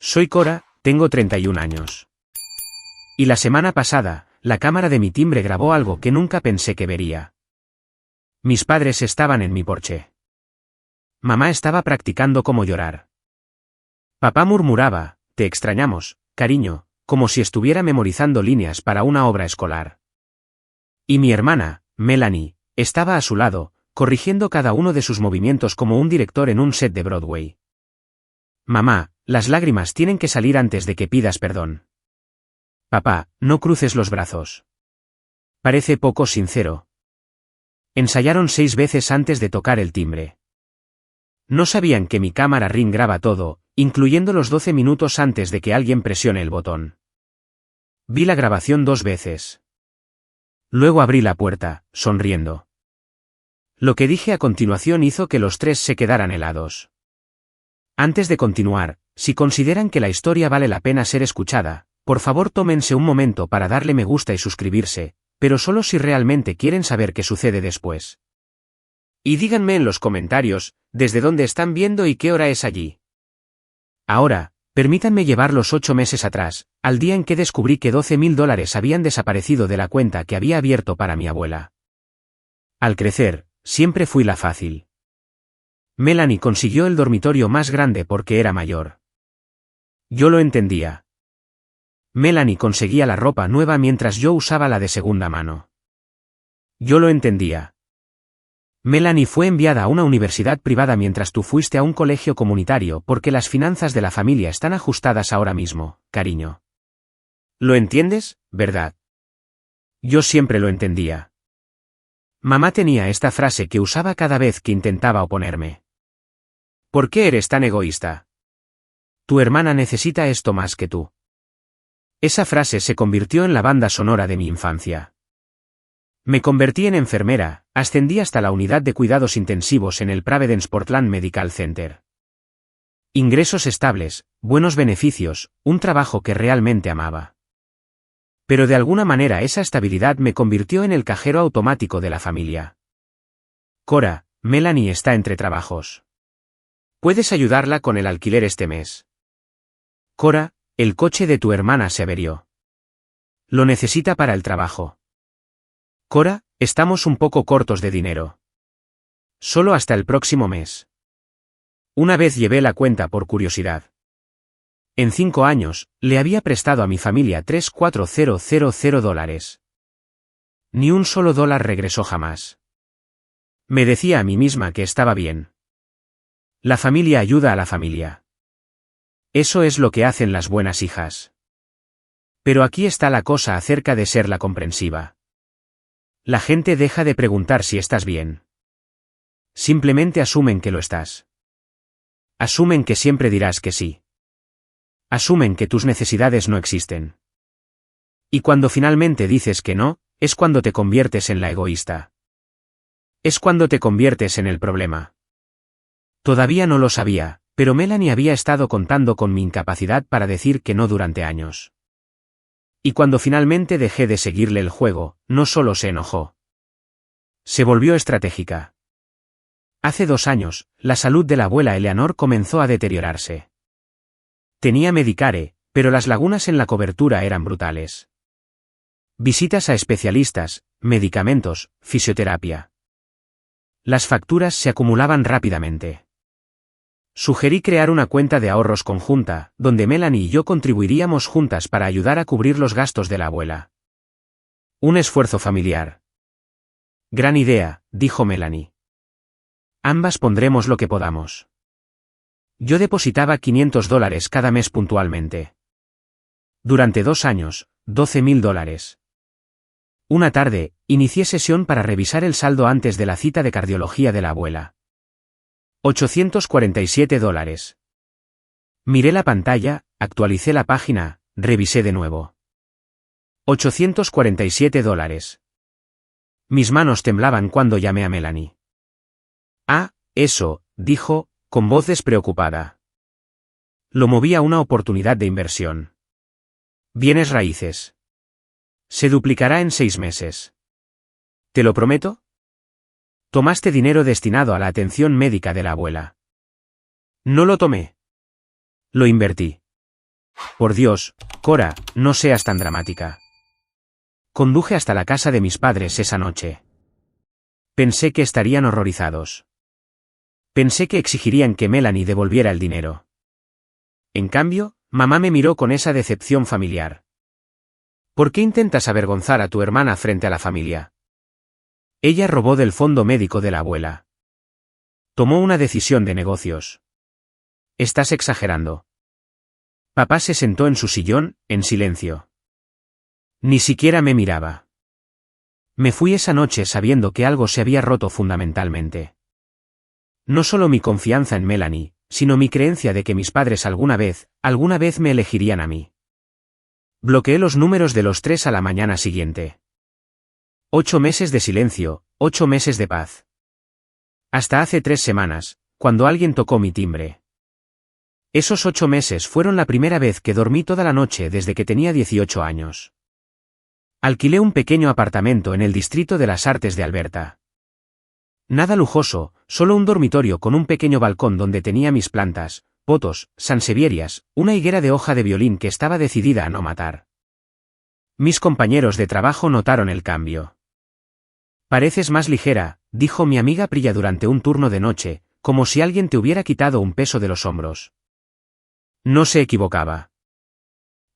Soy Cora, tengo 31 años. Y la semana pasada, la cámara de mi timbre grabó algo que nunca pensé que vería. Mis padres estaban en mi porche. Mamá estaba practicando cómo llorar. Papá murmuraba, te extrañamos, cariño, como si estuviera memorizando líneas para una obra escolar. Y mi hermana, Melanie, estaba a su lado, corrigiendo cada uno de sus movimientos como un director en un set de Broadway. Mamá, las lágrimas tienen que salir antes de que pidas perdón. Papá, no cruces los brazos. Parece poco sincero. Ensayaron 6 veces antes de tocar el timbre. No sabían que mi cámara Ring graba todo, incluyendo los 12 minutos antes de que alguien presione el botón. Vi la grabación 2 veces. Luego abrí la puerta, sonriendo. Lo que dije a continuación hizo que los 3 se quedaran helados. Antes de continuar, si consideran que la historia vale la pena ser escuchada, por favor tómense un momento para darle me gusta y suscribirse, pero solo si realmente quieren saber qué sucede después. Y díganme en los comentarios, desde dónde están viendo y qué hora es allí. Ahora, permítanme llevar los 8 meses atrás, al día en que descubrí que $12,000 habían desaparecido de la cuenta que había abierto para mi abuela. Al crecer, siempre fui la fácil. Melanie consiguió el dormitorio más grande porque era mayor. Yo lo entendía. Melanie conseguía la ropa nueva mientras yo usaba la de segunda mano. Yo lo entendía. Melanie fue enviada a una universidad privada mientras tú fuiste a un colegio comunitario porque las finanzas de la familia están ajustadas ahora mismo, cariño. ¿Lo entiendes, verdad? Yo siempre lo entendía. Mamá tenía esta frase que usaba cada vez que intentaba oponerme. ¿Por qué eres tan egoísta? Tu hermana necesita esto más que tú. Esa frase se convirtió en la banda sonora de mi infancia. Me convertí en enfermera, ascendí hasta la unidad de cuidados intensivos en el Providence Portland Medical Center. Ingresos estables, buenos beneficios, un trabajo que realmente amaba. Pero de alguna manera esa estabilidad me convirtió en el cajero automático de la familia. Cora, Melanie está entre trabajos. ¿Puedes ayudarla con el alquiler este mes? Cora, el coche de tu hermana se averió. Lo necesita para el trabajo. Cora, estamos un poco cortos de dinero. Solo hasta el próximo mes. Una vez llevé la cuenta por curiosidad. En 5 años, le había prestado a mi familia $3,400. Ni un solo dólar regresó jamás. Me decía a mí misma que estaba bien. La familia ayuda a la familia. Eso es lo que hacen las buenas hijas. Pero aquí está la cosa acerca de ser la comprensiva. La gente deja de preguntar si estás bien. Simplemente asumen que lo estás. Asumen que siempre dirás que sí. Asumen que tus necesidades no existen. Y cuando finalmente dices que no, es cuando te conviertes en la egoísta. Es cuando te conviertes en el problema. Todavía no lo sabía, pero Melanie había estado contando con mi incapacidad para decir que no durante años. Y cuando finalmente dejé de seguirle el juego, no solo se enojó. Se volvió estratégica. Hace 2 años, la salud de la abuela Eleanor comenzó a deteriorarse. Tenía Medicare, pero las lagunas en la cobertura eran brutales. Visitas a especialistas, medicamentos, fisioterapia. Las facturas se acumulaban rápidamente. Sugerí crear una cuenta de ahorros conjunta, donde Melanie y yo contribuiríamos juntas para ayudar a cubrir los gastos de la abuela. Un esfuerzo familiar. Gran idea, dijo Melanie. Ambas pondremos lo que podamos. Yo depositaba $500 cada mes puntualmente. Durante 2 años, $12,000. Una tarde, inicié sesión para revisar el saldo antes de la cita de cardiología de la abuela. $847. Miré la pantalla, actualicé la página, revisé de nuevo. $847. Mis manos temblaban cuando llamé a Melanie. Ah, eso, dijo, con voz despreocupada. Lo moví a una oportunidad de inversión. Bienes raíces. Se duplicará en 6 meses. ¿Te lo prometo? Tomaste dinero destinado a la atención médica de la abuela. No lo tomé. Lo invertí. Por Dios, Cora, no seas tan dramática. Conduje hasta la casa de mis padres esa noche. Pensé que estarían horrorizados. Pensé que exigirían que Melanie devolviera el dinero. En cambio, mamá me miró con esa decepción familiar. ¿Por qué intentas avergonzar a tu hermana frente a la familia? Ella robó del fondo médico de la abuela. Tomó una decisión de negocios. Estás exagerando. Papá se sentó en su sillón, en silencio. Ni siquiera me miraba. Me fui esa noche sabiendo que algo se había roto fundamentalmente. No solo mi confianza en Melanie, sino mi creencia de que mis padres alguna vez me elegirían a mí. Bloqueé los números de los 3 a la mañana siguiente. 8 meses de silencio, 8 meses de paz. Hasta hace 3 semanas, cuando alguien tocó mi timbre. Esos 8 meses fueron la primera vez que dormí toda la noche desde que tenía 18 años. Alquilé un pequeño apartamento en el distrito de las Artes de Alberta. Nada lujoso, solo un dormitorio con un pequeño balcón donde tenía mis plantas, potos, sansevierias, una higuera de hoja de violín que estaba decidida a no matar. Mis compañeros de trabajo notaron el cambio. Pareces más ligera, dijo mi amiga Priya durante un turno de noche, como si alguien te hubiera quitado un peso de los hombros. No se equivocaba.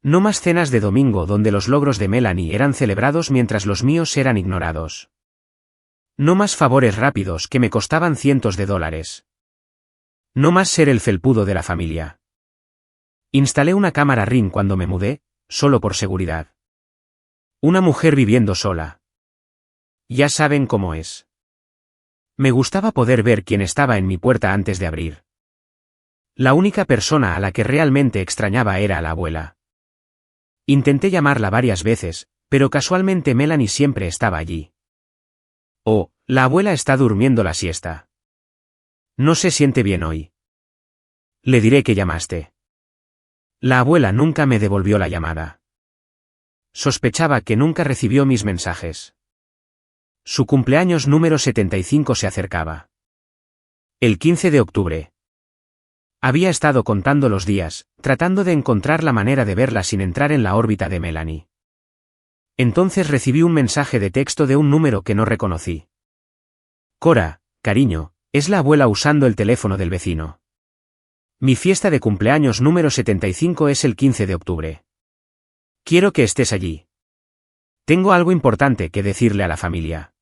No más cenas de domingo donde los logros de Melanie eran celebrados mientras los míos eran ignorados. No más favores rápidos que me costaban cientos de dólares. No más ser el felpudo de la familia. Instalé una cámara Ring cuando me mudé, solo por seguridad. Una mujer viviendo sola. Ya saben cómo es. Me gustaba poder ver quién estaba en mi puerta antes de abrir. La única persona a la que realmente extrañaba era a la abuela. Intenté llamarla varias veces, pero casualmente Melanie siempre estaba allí. Oh, la abuela está durmiendo la siesta. No se siente bien hoy. Le diré que llamaste. La abuela nunca me devolvió la llamada. Sospechaba que nunca recibió mis mensajes. Su cumpleaños número 75 se acercaba. El 15 de octubre. Había estado contando los días, tratando de encontrar la manera de verla sin entrar en la órbita de Melanie. Entonces recibí un mensaje de texto de un número que no reconocí. Cora, cariño, es la abuela usando el teléfono del vecino. Mi fiesta de cumpleaños número 75 es el 15 de octubre. Quiero que estés allí. Tengo algo importante que decirle a la familia.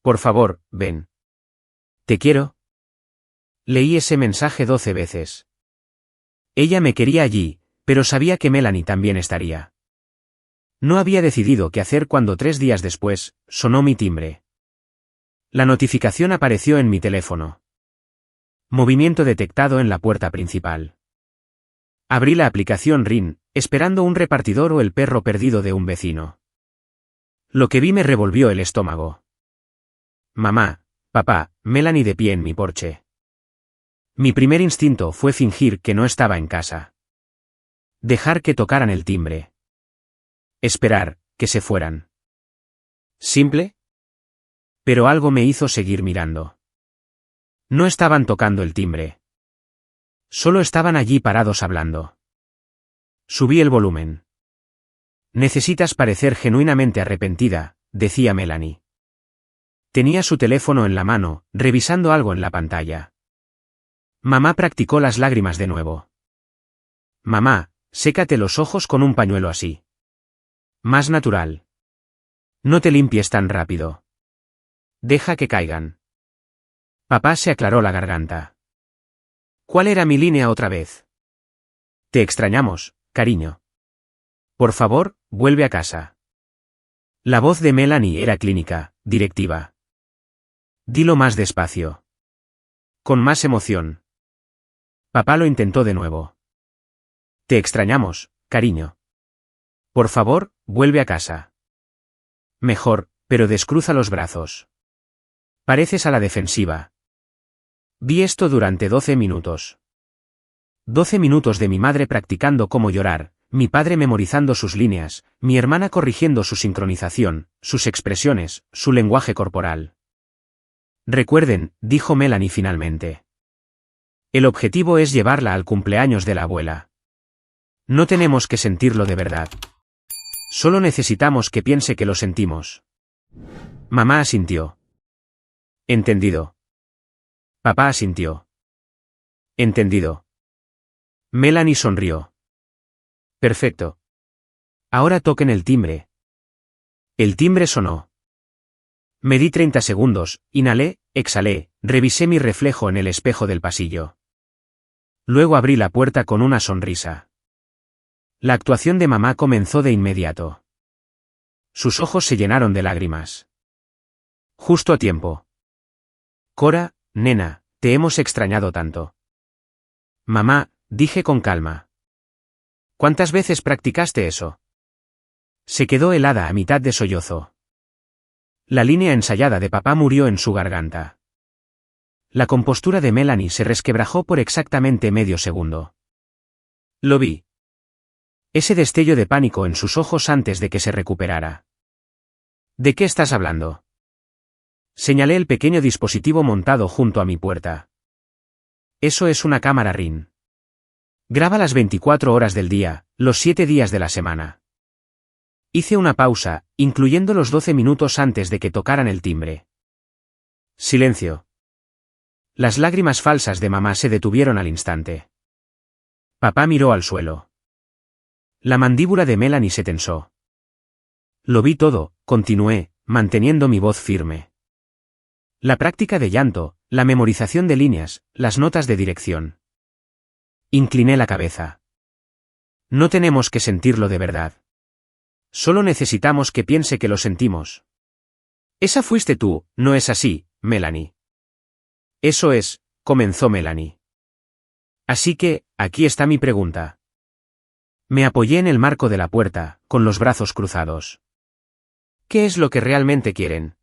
Por favor, ven. Te quiero. Leí ese mensaje 12 veces. Ella me quería allí, pero sabía que Melanie también estaría. No había decidido qué hacer cuando 3 días después, sonó mi timbre. La notificación apareció en mi teléfono. Movimiento detectado en la puerta principal. Abrí la aplicación Ring, esperando un repartidor o el perro perdido de un vecino. Lo que vi me revolvió el estómago. Mamá, papá, Melanie de pie en mi porche. Mi primer instinto fue fingir que no estaba en casa. Dejar que tocaran el timbre. Esperar, que se fueran. ¿Simple? Pero algo me hizo seguir mirando. No estaban tocando el timbre. Solo estaban allí parados hablando. Subí el volumen. Necesitas parecer genuinamente arrepentida, decía Melanie. Tenía su teléfono en la mano, revisando algo en la pantalla. Mamá practicó las lágrimas de nuevo. Mamá, sécate los ojos con un pañuelo así. Más natural. No te limpies tan rápido. Deja que caigan. Papá se aclaró la garganta. ¿Cuál era mi línea otra vez? Te extrañamos, cariño. Por favor, vuelve a casa. La voz de Melanie era clínica, directiva. Dilo más despacio. Con más emoción. Papá lo intentó de nuevo. Te extrañamos, cariño. Por favor, vuelve a casa. Mejor, pero descruza los brazos. Pareces a la defensiva. Vi esto durante 12 minutos. 12 minutos de mi madre practicando cómo llorar, mi padre memorizando sus líneas, mi hermana corrigiendo su sincronización, sus expresiones, su lenguaje corporal. Recuerden, dijo Melanie finalmente. El objetivo es llevarla al cumpleaños de la abuela. No tenemos que sentirlo de verdad. Solo necesitamos que piense que lo sentimos. Mamá asintió. Entendido. Papá asintió. Entendido. Melanie sonrió. Perfecto. Ahora toquen el timbre. El timbre sonó. Me di 30 segundos, inhalé, exhalé, revisé mi reflejo en el espejo del pasillo. Luego abrí la puerta con una sonrisa. La actuación de mamá comenzó de inmediato. Sus ojos se llenaron de lágrimas. Justo a tiempo. Cora, nena, te hemos extrañado tanto. Mamá, dije con calma. ¿Cuántas veces practicaste eso? Se quedó helada a mitad de sollozo. La línea ensayada de papá murió en su garganta. La compostura de Melanie se resquebrajó por exactamente medio segundo. Lo vi. Ese destello de pánico en sus ojos antes de que se recuperara. ¿De qué estás hablando? Señalé el pequeño dispositivo montado junto a mi puerta. Eso es una cámara Ring. Graba las 24 horas del día, los 7 días de la semana. Hice una pausa, incluyendo los 12 minutos antes de que tocaran el timbre. Silencio. Las lágrimas falsas de mamá se detuvieron al instante. Papá miró al suelo. La mandíbula de Melanie se tensó. Lo vi todo, continué, manteniendo mi voz firme. La práctica de llanto, la memorización de líneas, las notas de dirección. Incliné la cabeza. No tenemos que sentirlo de verdad. Solo necesitamos que piense que lo sentimos. Esa fuiste tú, ¿no es así, Melanie? Eso es, comenzó Melanie. Así que, aquí está mi pregunta. Me apoyé en el marco de la puerta, con los brazos cruzados. ¿Qué es lo que realmente quieren?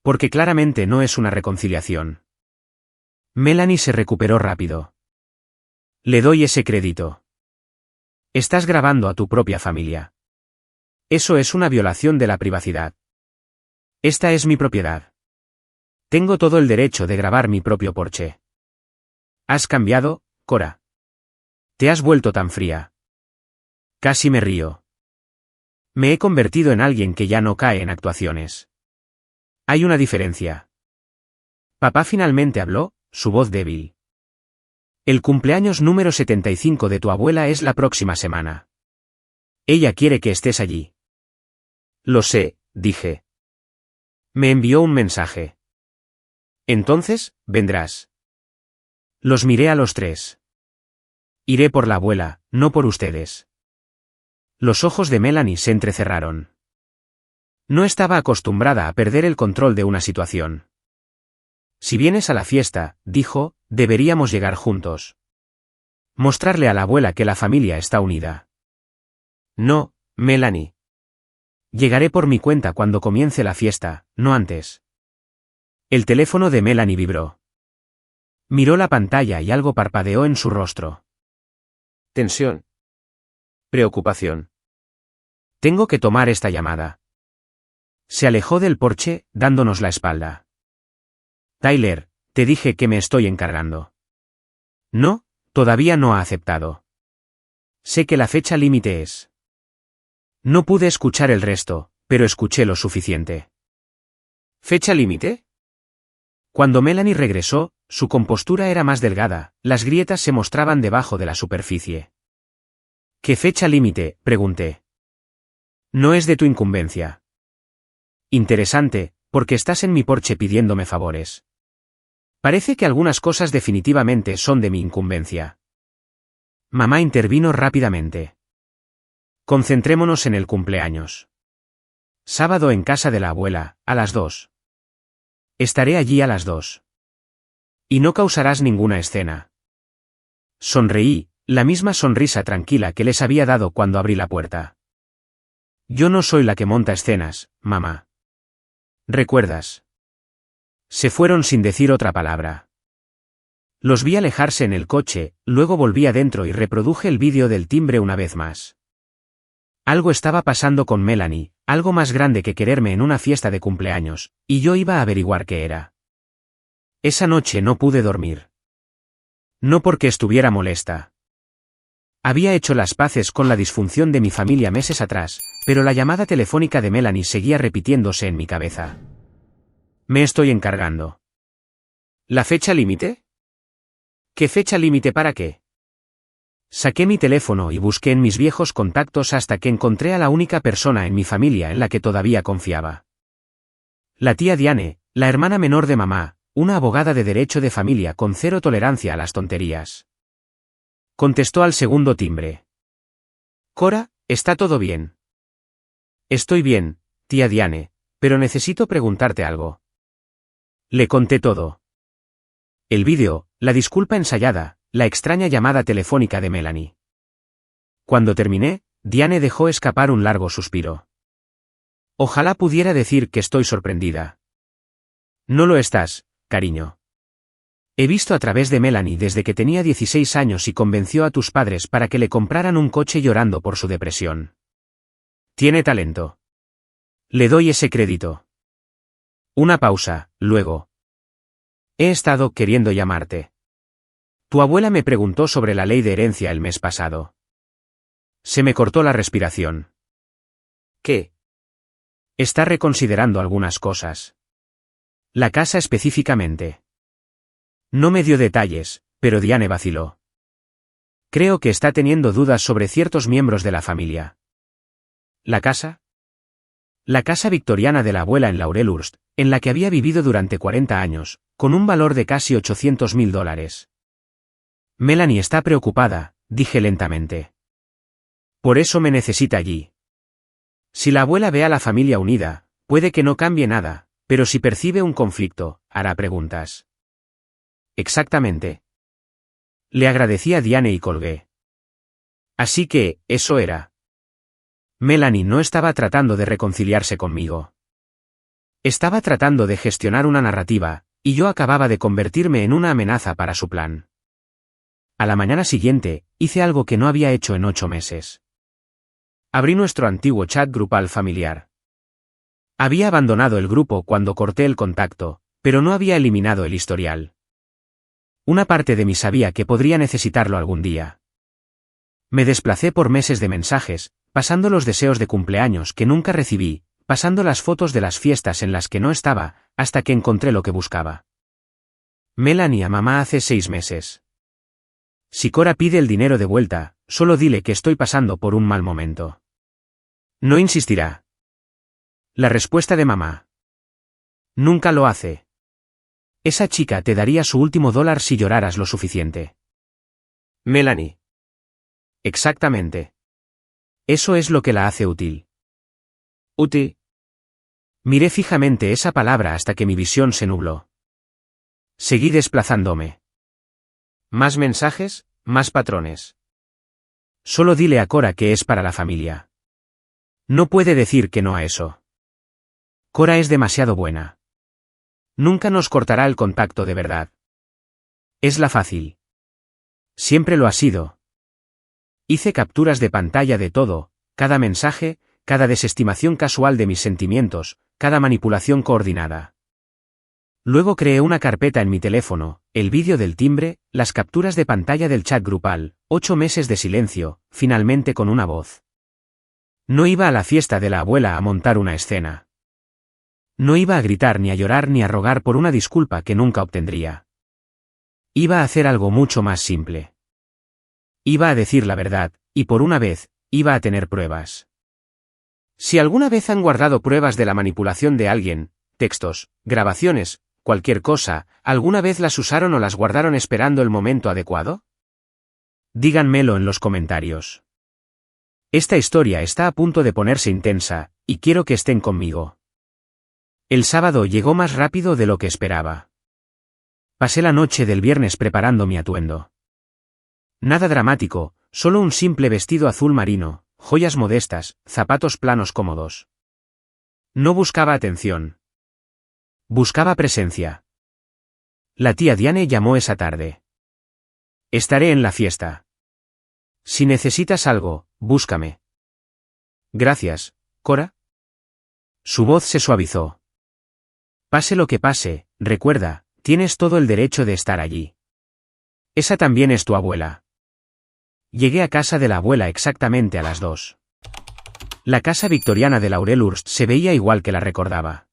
Porque claramente no es una reconciliación. Melanie se recuperó rápido. Le doy ese crédito. Estás grabando a tu propia familia. Eso es una violación de la privacidad. Esta es mi propiedad. Tengo todo el derecho de grabar mi propio porche. ¿Has cambiado, Cora? Te has vuelto tan fría. Casi me río. Me he convertido en alguien que ya no cae en actuaciones. Hay una diferencia. Papá finalmente habló, su voz débil. El cumpleaños número 75 de tu abuela es la próxima semana. Ella quiere que estés allí. Lo sé, dije. Me envió un mensaje. Entonces, vendrás. Los miré a los tres. Iré por la abuela, no por ustedes. Los ojos de Melanie se entrecerraron. No estaba acostumbrada a perder el control de una situación. Si vienes a la fiesta, dijo, deberíamos llegar juntos. Mostrarle a la abuela que la familia está unida. No, Melanie. Llegaré por mi cuenta cuando comience la fiesta, no antes. El teléfono de Melanie vibró. Miró la pantalla y algo parpadeó en su rostro. Tensión. Preocupación. Tengo que tomar esta llamada. Se alejó del porche, dándonos la espalda. Tyler, te dije que me estoy encargando. No, todavía no ha aceptado. Sé que la fecha límite es. No pude escuchar el resto, pero escuché lo suficiente. ¿Fecha límite? Cuando Melanie regresó, su compostura era más delgada, las grietas se mostraban debajo de la superficie. ¿Qué fecha límite?, pregunté. No es de tu incumbencia. Interesante, porque estás en mi porche pidiéndome favores. Parece que algunas cosas definitivamente son de mi incumbencia. Mamá intervino rápidamente. Concentrémonos en el cumpleaños. Sábado en casa de la abuela, a las 2. Estaré allí a las 2. Y no causarás ninguna escena. Sonreí, la misma sonrisa tranquila que les había dado cuando abrí la puerta. Yo no soy la que monta escenas, mamá. ¿Recuerdas? Se fueron sin decir otra palabra. Los vi alejarse en el coche, luego volví adentro y reproduje el vídeo del timbre una vez más. Algo estaba pasando con Melanie, algo más grande que quererme en una fiesta de cumpleaños, y yo iba a averiguar qué era. Esa noche no pude dormir. No porque estuviera molesta. Había hecho las paces con la disfunción de mi familia meses atrás, pero la llamada telefónica de Melanie seguía repitiéndose en mi cabeza. Me estoy encargando. ¿La fecha límite? ¿Qué fecha límite para qué? Saqué mi teléfono y busqué en mis viejos contactos hasta que encontré a la única persona en mi familia en la que todavía confiaba. La tía Diane, la hermana menor de mamá, una abogada de derecho de familia con cero tolerancia a las tonterías. Contestó al segundo timbre. Cora, ¿está todo bien? Estoy bien, tía Diane, pero necesito preguntarte algo. Le conté todo. El vídeo, la disculpa ensayada, la extraña llamada telefónica de Melanie. Cuando terminé, Diane dejó escapar un largo suspiro. Ojalá pudiera decir que estoy sorprendida. No lo estás, cariño. He visto a través de Melanie desde que tenía 16 años y convenció a tus padres para que le compraran un coche llorando por su depresión. Tiene talento. Le doy ese crédito. Una pausa, luego. He estado queriendo llamarte. Tu abuela me preguntó sobre la ley de herencia el mes pasado. Se me cortó la respiración. ¿Qué? Está reconsiderando algunas cosas. La casa específicamente. No me dio detalles, pero Diane vaciló. Creo que está teniendo dudas sobre ciertos miembros de la familia. ¿La casa? La casa victoriana de la abuela en Laurelhurst, en la que había vivido durante 40 años, con un valor de casi $800.000. Melanie está preocupada, dije lentamente. Por eso me necesita allí. Si la abuela ve a la familia unida, puede que no cambie nada, pero si percibe un conflicto, hará preguntas. Exactamente. Le agradecí a Diane y colgué. Así que, eso era. Melanie no estaba tratando de reconciliarse conmigo. Estaba tratando de gestionar una narrativa, y yo acababa de convertirme en una amenaza para su plan. A la mañana siguiente, hice algo que no había hecho en 8 meses. Abrí nuestro antiguo chat grupal familiar. Había abandonado el grupo cuando corté el contacto, pero no había eliminado el historial. Una parte de mí sabía que podría necesitarlo algún día. Me desplacé por meses de mensajes, pasando los deseos de cumpleaños que nunca recibí, pasando las fotos de las fiestas en las que no estaba, hasta que encontré lo que buscaba. Melanie a mamá hace 6 meses. Si Cora pide el dinero de vuelta, solo dile que estoy pasando por un mal momento. No insistirá. La respuesta de mamá. Nunca lo hace. Esa chica te daría su último $1 si lloraras lo suficiente. Melanie. Exactamente. Eso es lo que la hace útil. Útil. Miré fijamente esa palabra hasta que mi visión se nubló. Seguí desplazándome. ¿Más mensajes? ¿Más patrones? Solo dile a Cora que es para la familia. No puede decir que no a eso. Cora es demasiado buena. Nunca nos cortará el contacto de verdad. Es la fácil. Siempre lo ha sido. Hice capturas de pantalla de todo, cada mensaje, cada desestimación casual de mis sentimientos, cada manipulación coordinada. Luego creé una carpeta en mi teléfono, el vídeo del timbre, las capturas de pantalla del chat grupal, 8 meses de silencio, finalmente con una voz. No iba a la fiesta de la abuela a montar una escena. No iba a gritar ni a llorar ni a rogar por una disculpa que nunca obtendría. Iba a hacer algo mucho más simple. Iba a decir la verdad, y por una vez, iba a tener pruebas. Si alguna vez han guardado pruebas de la manipulación de alguien, textos, grabaciones, cualquier cosa, ¿alguna vez las usaron o las guardaron esperando el momento adecuado? Díganmelo en los comentarios. Esta historia está a punto de ponerse intensa, y quiero que estén conmigo. El sábado llegó más rápido de lo que esperaba. Pasé la noche del viernes preparando mi atuendo. Nada dramático, solo un simple vestido azul marino, joyas modestas, zapatos planos cómodos. No buscaba atención. Buscaba presencia. La tía Diane llamó esa tarde. Estaré en la fiesta. Si necesitas algo, búscame. Gracias, Cora. Su voz se suavizó. Pase lo que pase, recuerda, tienes todo el derecho de estar allí. Esa también es tu abuela. llegué a casa de la abuela exactamente a las 2. La casa victoriana de Laurelhurst se veía igual que la recordaba.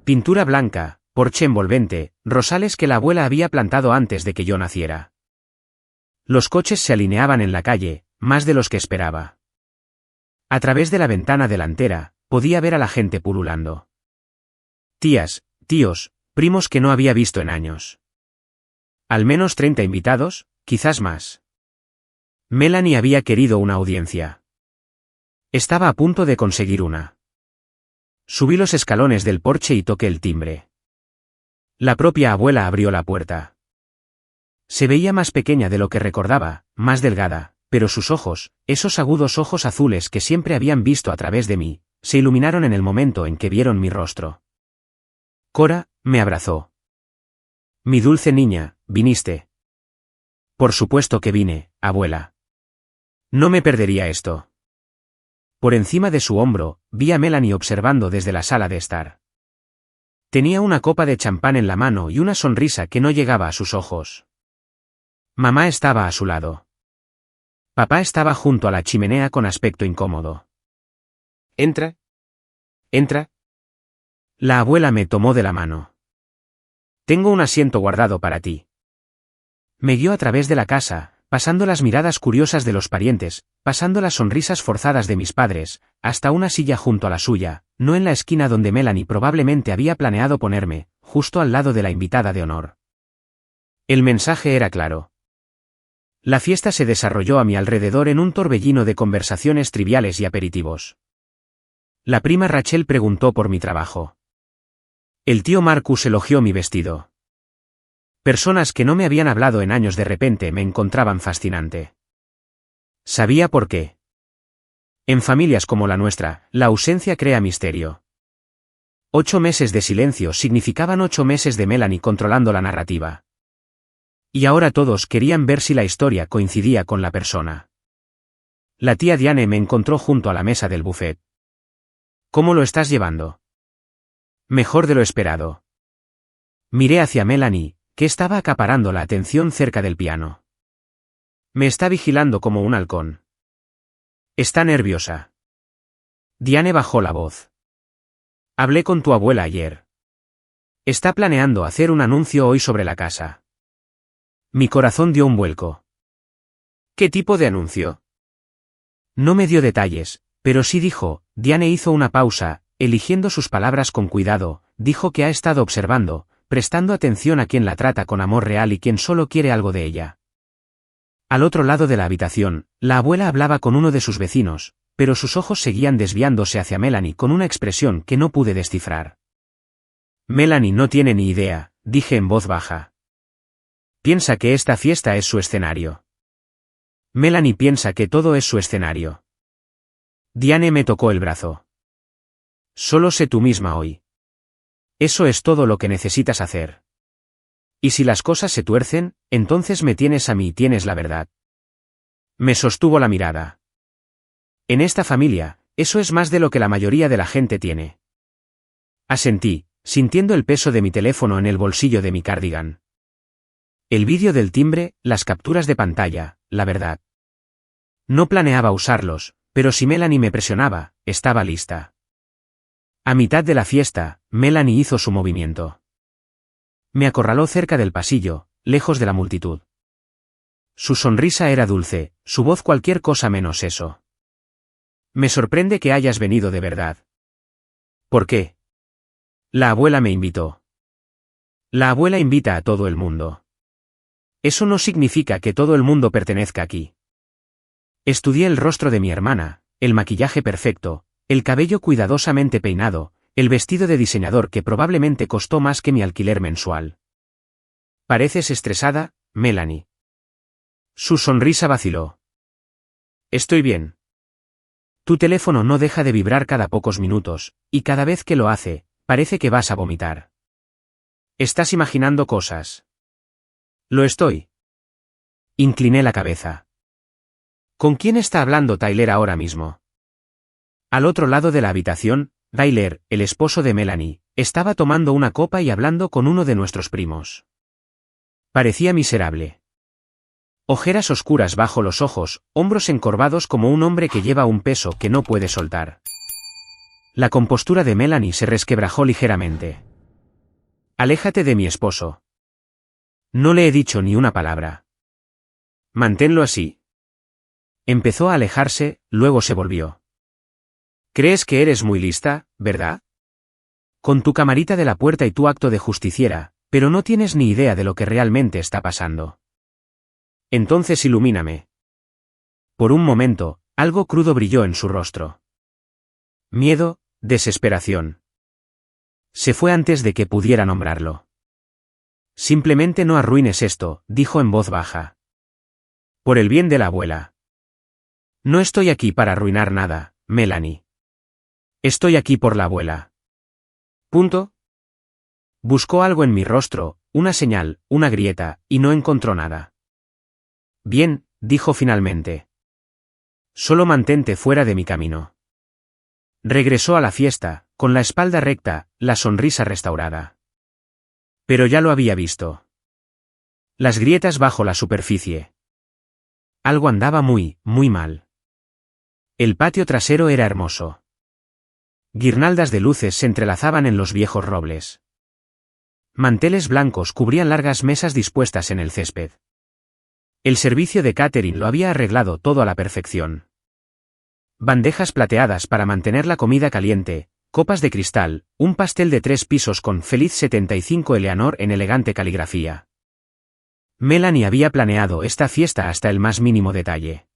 Pintura blanca, porche envolvente, rosales que la abuela había plantado antes de que yo naciera. Los coches se alineaban en la calle, más de los que esperaba. A través de la ventana delantera, podía ver a la gente pululando. Tías, tíos, primos que no había visto en años. Al menos 30 invitados, quizás más. Melanie había querido una audiencia. Estaba a punto de conseguir una. Subí los escalones del porche y toqué el timbre. La propia abuela abrió la puerta. Se veía más pequeña de lo que recordaba, más delgada, pero sus ojos, esos agudos ojos azules que siempre habían visto a través de mí, se iluminaron en el momento en que vieron mi rostro. Cora, me abrazó. Mi dulce niña, ¿viniste? Por supuesto que vine, abuela. No me perdería esto. Por encima de su hombro, vi a Melanie observando desde la sala de estar. Tenía una copa de champán en la mano y una sonrisa que no llegaba a sus ojos. Mamá estaba a su lado. Papá estaba junto a la chimenea con aspecto incómodo. Entra. Entra. La abuela me tomó de la mano. Tengo un asiento guardado para ti. Me guió a través de la casa, pasando las miradas curiosas de los parientes, pasando las sonrisas forzadas de mis padres, hasta una silla junto a la suya, no en la esquina donde Melanie probablemente había planeado ponerme, justo al lado de la invitada de honor. El mensaje era claro. La fiesta se desarrolló a mi alrededor en un torbellino de conversaciones triviales y aperitivos. La prima Rachel preguntó por mi trabajo. El tío Marcus elogió mi vestido. Personas que no me habían hablado en años de repente me encontraban fascinante. Sabía por qué. En familias como la nuestra, la ausencia crea misterio. 8 meses de silencio significaban 8 meses de Melanie controlando la narrativa. Y ahora todos querían ver si la historia coincidía con la persona. La tía Diane me encontró junto a la mesa del buffet. ¿Cómo lo estás llevando? Mejor de lo esperado. Miré hacia Melanie, que estaba acaparando la atención cerca del piano. Me está vigilando como un halcón. Está nerviosa. Diane bajó la voz. Hablé con tu abuela ayer. Está planeando hacer un anuncio hoy sobre la casa. Mi corazón dio un vuelco. ¿Qué tipo de anuncio? No me dio detalles, pero sí dijo. Diane hizo una pausa, eligiendo sus palabras con cuidado, dijo que ha estado observando, prestando atención a quien la trata con amor real y quien solo quiere algo de ella. Al otro lado de la habitación, la abuela hablaba con uno de sus vecinos, pero sus ojos seguían desviándose hacia Melanie con una expresión que no pude descifrar. Melanie no tiene ni idea, dije en voz baja. Piensa que esta fiesta es su escenario. Melanie piensa que todo es su escenario. Diane me tocó el brazo. Solo sé tú misma hoy. Eso es todo lo que necesitas hacer. Y si las cosas se tuercen, entonces me tienes a mí y tienes la verdad. Me sostuvo la mirada. En esta familia, eso es más de lo que la mayoría de la gente tiene. Asentí, sintiendo el peso de mi teléfono en el bolsillo de mi cardigan. El vídeo del timbre, las capturas de pantalla, la verdad. No planeaba usarlos, pero si Melanie me presionaba, estaba lista. A mitad de la fiesta, Melanie hizo su movimiento. Me acorraló cerca del pasillo, lejos de la multitud. Su sonrisa era dulce, su voz cualquier cosa menos eso. Me sorprende que hayas venido de verdad. ¿Por qué? La abuela me invitó. La abuela invita a todo el mundo. Eso no significa que todo el mundo pertenezca aquí. Estudié el rostro de mi hermana, el maquillaje perfecto, el cabello cuidadosamente peinado, el vestido de diseñador que probablemente costó más que mi alquiler mensual. Pareces estresada, Melanie. Su sonrisa vaciló. Estoy bien. Tu teléfono no deja de vibrar cada pocos minutos, y cada vez que lo hace, parece que vas a vomitar. Estás imaginando cosas. Lo estoy. Incliné la cabeza. ¿Con quién está hablando Tyler ahora mismo? Al otro lado de la habitación, Tyler, el esposo de Melanie, estaba tomando una copa y hablando con uno de nuestros primos. Parecía miserable. Ojeras oscuras bajo los ojos, hombros encorvados como un hombre que lleva un peso que no puede soltar. La compostura de Melanie se resquebrajó ligeramente. Aléjate de mi esposo. No le he dicho ni una palabra. Manténlo así. Empezó a alejarse, luego se volvió. ¿Crees que eres muy lista, verdad? Con tu camarita de la puerta y tu acto de justiciera, pero no tienes ni idea de lo que realmente está pasando. Entonces ilumíname. Por un momento, algo crudo brilló en su rostro. Miedo, desesperación. Se fue antes de que pudiera nombrarlo. Simplemente no arruines esto, dijo en voz baja. Por el bien de la abuela. No estoy aquí para arruinar nada, Melanie. Estoy aquí por la abuela. Punto. Buscó algo en mi rostro, una señal, una grieta, y no encontró nada. Bien, dijo finalmente. Solo mantente fuera de mi camino. Regresó a la fiesta, con la espalda recta, la sonrisa restaurada. Pero ya lo había visto. Las grietas bajo la superficie. Algo andaba muy mal. El patio trasero era hermoso. Guirnaldas de luces se entrelazaban en los viejos robles. Manteles blancos cubrían largas mesas dispuestas en el césped. El servicio de catering lo había arreglado todo a la perfección. Bandejas plateadas para mantener la comida caliente, copas de cristal, un pastel de 3 pisos con Feliz 75 Eleanor en elegante caligrafía. Melanie había planeado esta fiesta hasta el más mínimo detalle.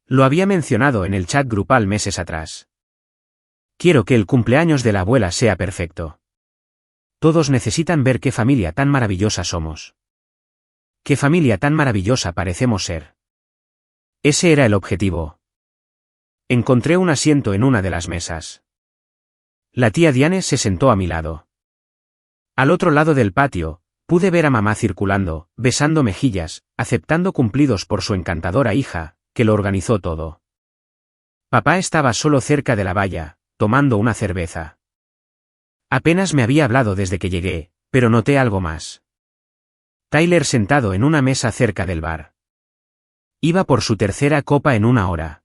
Lo había mencionado en el chat grupal meses atrás. Quiero que el cumpleaños de la abuela sea perfecto. Todos necesitan ver qué familia tan maravillosa somos. Qué familia tan maravillosa parecemos ser. Ese era el objetivo. Encontré un asiento en una de las mesas. La tía Diane se sentó a mi lado. Al otro lado del patio, pude ver a mamá circulando, besando mejillas, aceptando cumplidos por su encantadora hija, que lo organizó todo. Papá estaba solo cerca de la valla, tomando una cerveza. Apenas me había hablado desde que llegué, pero noté algo más. Tyler sentado en una mesa cerca del bar. Iba por su tercera copa en una hora.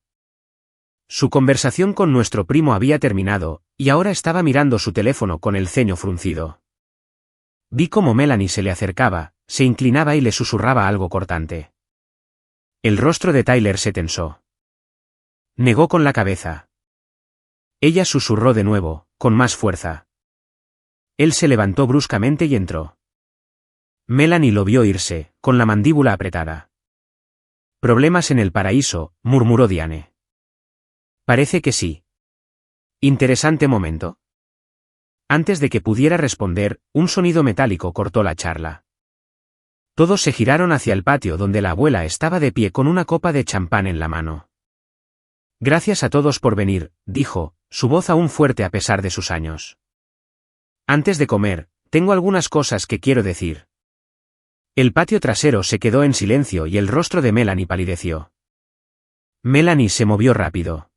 Su conversación con nuestro primo había terminado, y ahora estaba mirando su teléfono con el ceño fruncido. Vi cómo Melanie se le acercaba, se inclinaba y le susurraba algo cortante. El rostro de Tyler se tensó. Negó con la cabeza. Ella susurró de nuevo, con más fuerza. Él se levantó bruscamente y entró. Melanie lo vio irse, con la mandíbula apretada. Problemas en el paraíso, murmuró Diane. Parece que sí. Interesante momento. Antes de que pudiera responder, un sonido metálico cortó la charla. Todos se giraron hacia el patio donde la abuela estaba de pie con una copa de champán en la mano. Gracias a todos por venir, dijo, su voz aún fuerte a pesar de sus años. Antes de comer, tengo algunas cosas que quiero decir. El patio trasero se quedó en silencio y el rostro de Melanie palideció. Melanie se movió rápido.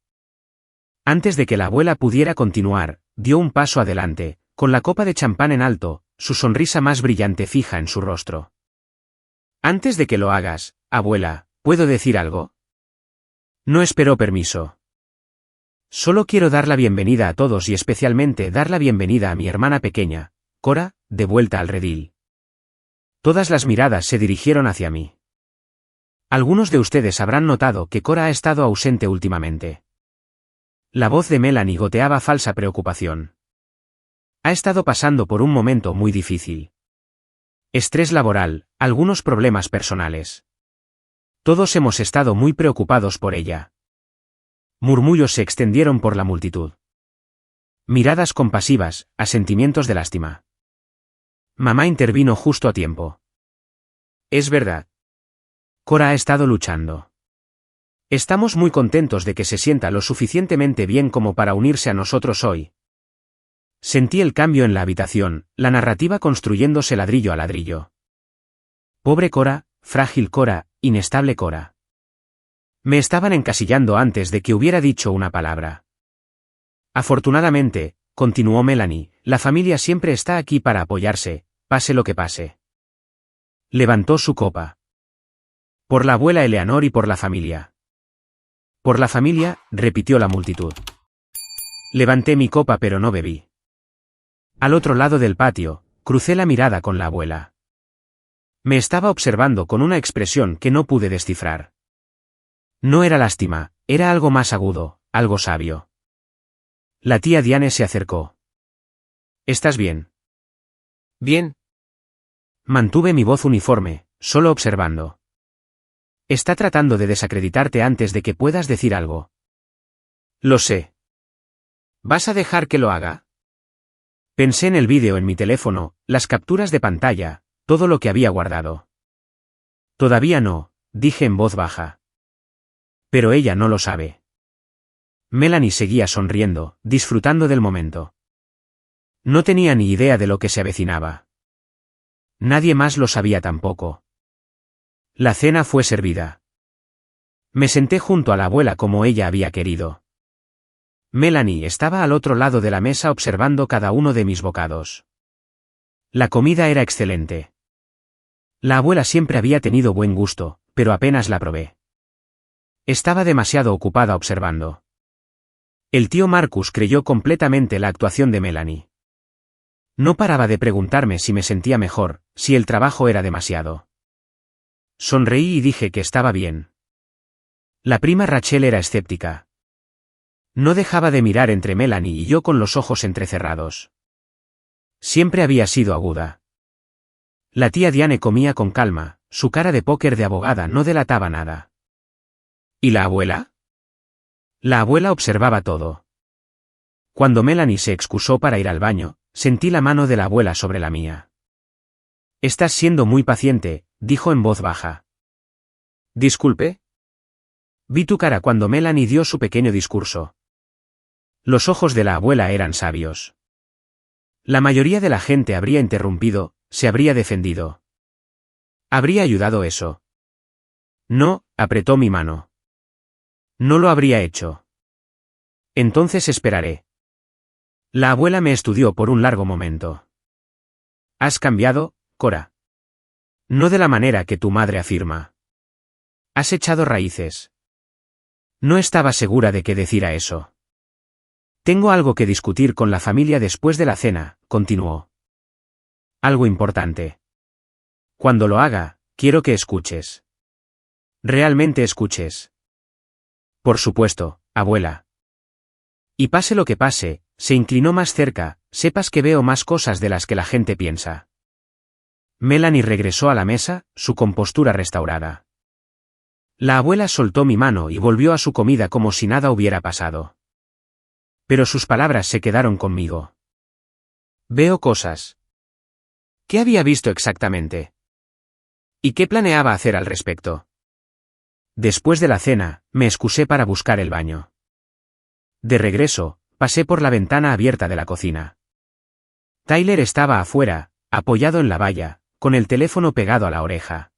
Antes de que la abuela pudiera continuar, dio un paso adelante, con la copa de champán en alto, su sonrisa más brillante fija en su rostro. Antes de que lo hagas, abuela, ¿puedo decir algo? No esperó permiso. Solo quiero dar la bienvenida a todos y especialmente dar la bienvenida a mi hermana pequeña, Cora, de vuelta al redil. Todas las miradas se dirigieron hacia mí. Algunos de ustedes habrán notado que Cora ha estado ausente últimamente. La voz de Melanie goteaba falsa preocupación. Ha estado pasando por un momento muy difícil. Estrés laboral, algunos problemas personales. Todos hemos estado muy preocupados por ella. Murmullos se extendieron por la multitud. Miradas compasivas, asentimientos de lástima. Mamá intervino justo a tiempo. Es verdad. Cora ha estado luchando. Estamos muy contentos de que se sienta lo suficientemente bien como para unirse a nosotros hoy. Sentí el cambio en la habitación, la narrativa construyéndose ladrillo a ladrillo. Pobre Cora, frágil Cora, inestable Cora. Me estaban encasillando antes de que hubiera dicho una palabra. Afortunadamente, continuó Melanie, la familia siempre está aquí para apoyarse, pase lo que pase. Levantó su copa. Por la abuela Eleanor y por la familia. Por la familia, repitió la multitud. Levanté mi copa pero no bebí. Al otro lado del patio, crucé la mirada con la abuela. Me estaba observando con una expresión que no pude descifrar. No era lástima, era algo más agudo, algo sabio. La tía Diane se acercó. ¿Estás bien? Bien. Mantuve mi voz uniforme, solo observando. Está tratando de desacreditarte antes de que puedas decir algo. Lo sé. ¿Vas a dejar que lo haga? Pensé en el vídeo en mi teléfono, las capturas de pantalla, todo lo que había guardado. Todavía no, dije en voz baja. Pero ella no lo sabe. Melanie seguía sonriendo, disfrutando del momento. No tenía ni idea de lo que se avecinaba. Nadie más lo sabía tampoco. La cena fue servida. Me senté junto a la abuela como ella había querido. Melanie estaba al otro lado de la mesa observando cada uno de mis bocados. La comida era excelente. La abuela siempre había tenido buen gusto, pero apenas la probé. Estaba demasiado ocupada observando. El tío Marcus creyó completamente la actuación de Melanie. No paraba de preguntarme si me sentía mejor, si el trabajo era demasiado. Sonreí y dije que estaba bien. La prima Rachel era escéptica. No dejaba de mirar entre Melanie y yo con los ojos entrecerrados. Siempre había sido aguda. La tía Diane comía con calma, su cara de póker de abogada no delataba nada. ¿Y la abuela? La abuela observaba todo. Cuando Melanie se excusó para ir al baño, sentí la mano de la abuela sobre la mía. Estás siendo muy paciente, dijo en voz baja. Disculpe. Vi tu cara cuando Melanie dio su pequeño discurso. Los ojos de la abuela eran sabios. La mayoría de la gente habría interrumpido, se habría defendido. ¿Habría ayudado eso? No, apretó mi mano. No lo habría hecho. Entonces esperaré. La abuela me estudió por un largo momento. ¿Has cambiado, Cora? No de la manera que tu madre afirma. Has echado raíces. No estaba segura de qué decir a eso. Tengo algo que discutir con la familia después de la cena, continuó. Algo importante. Cuando lo haga, quiero que escuches. Realmente escuches. Por supuesto, abuela. Y pase lo que pase, se inclinó más cerca, sepas que veo más cosas de las que la gente piensa. Melanie regresó a la mesa, su compostura restaurada. La abuela soltó mi mano y volvió a su comida como si nada hubiera pasado. Pero sus palabras se quedaron conmigo. Veo cosas. ¿Qué había visto exactamente? ¿Y qué planeaba hacer al respecto? Después de la cena, me excusé para buscar el baño. De regreso, pasé por la ventana abierta de la cocina. Tyler estaba afuera, apoyado en la valla, con el teléfono pegado a la oreja.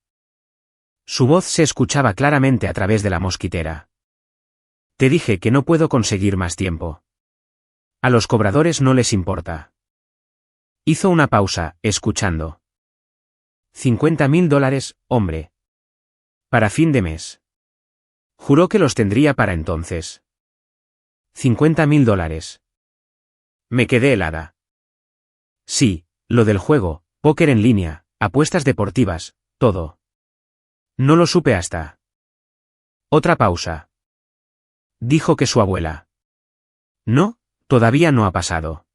Su voz se escuchaba claramente a través de la mosquitera. Te dije que no puedo conseguir más tiempo. A los cobradores no les importa. Hizo una pausa, escuchando. $50,000, hombre. Para fin de mes. Juró que los tendría para entonces. $50,000. Me quedé helada. Sí, lo del juego, póker en línea, apuestas deportivas, todo. No lo supe hasta. Otra pausa. Dijo que su abuela. No, todavía no ha pasado.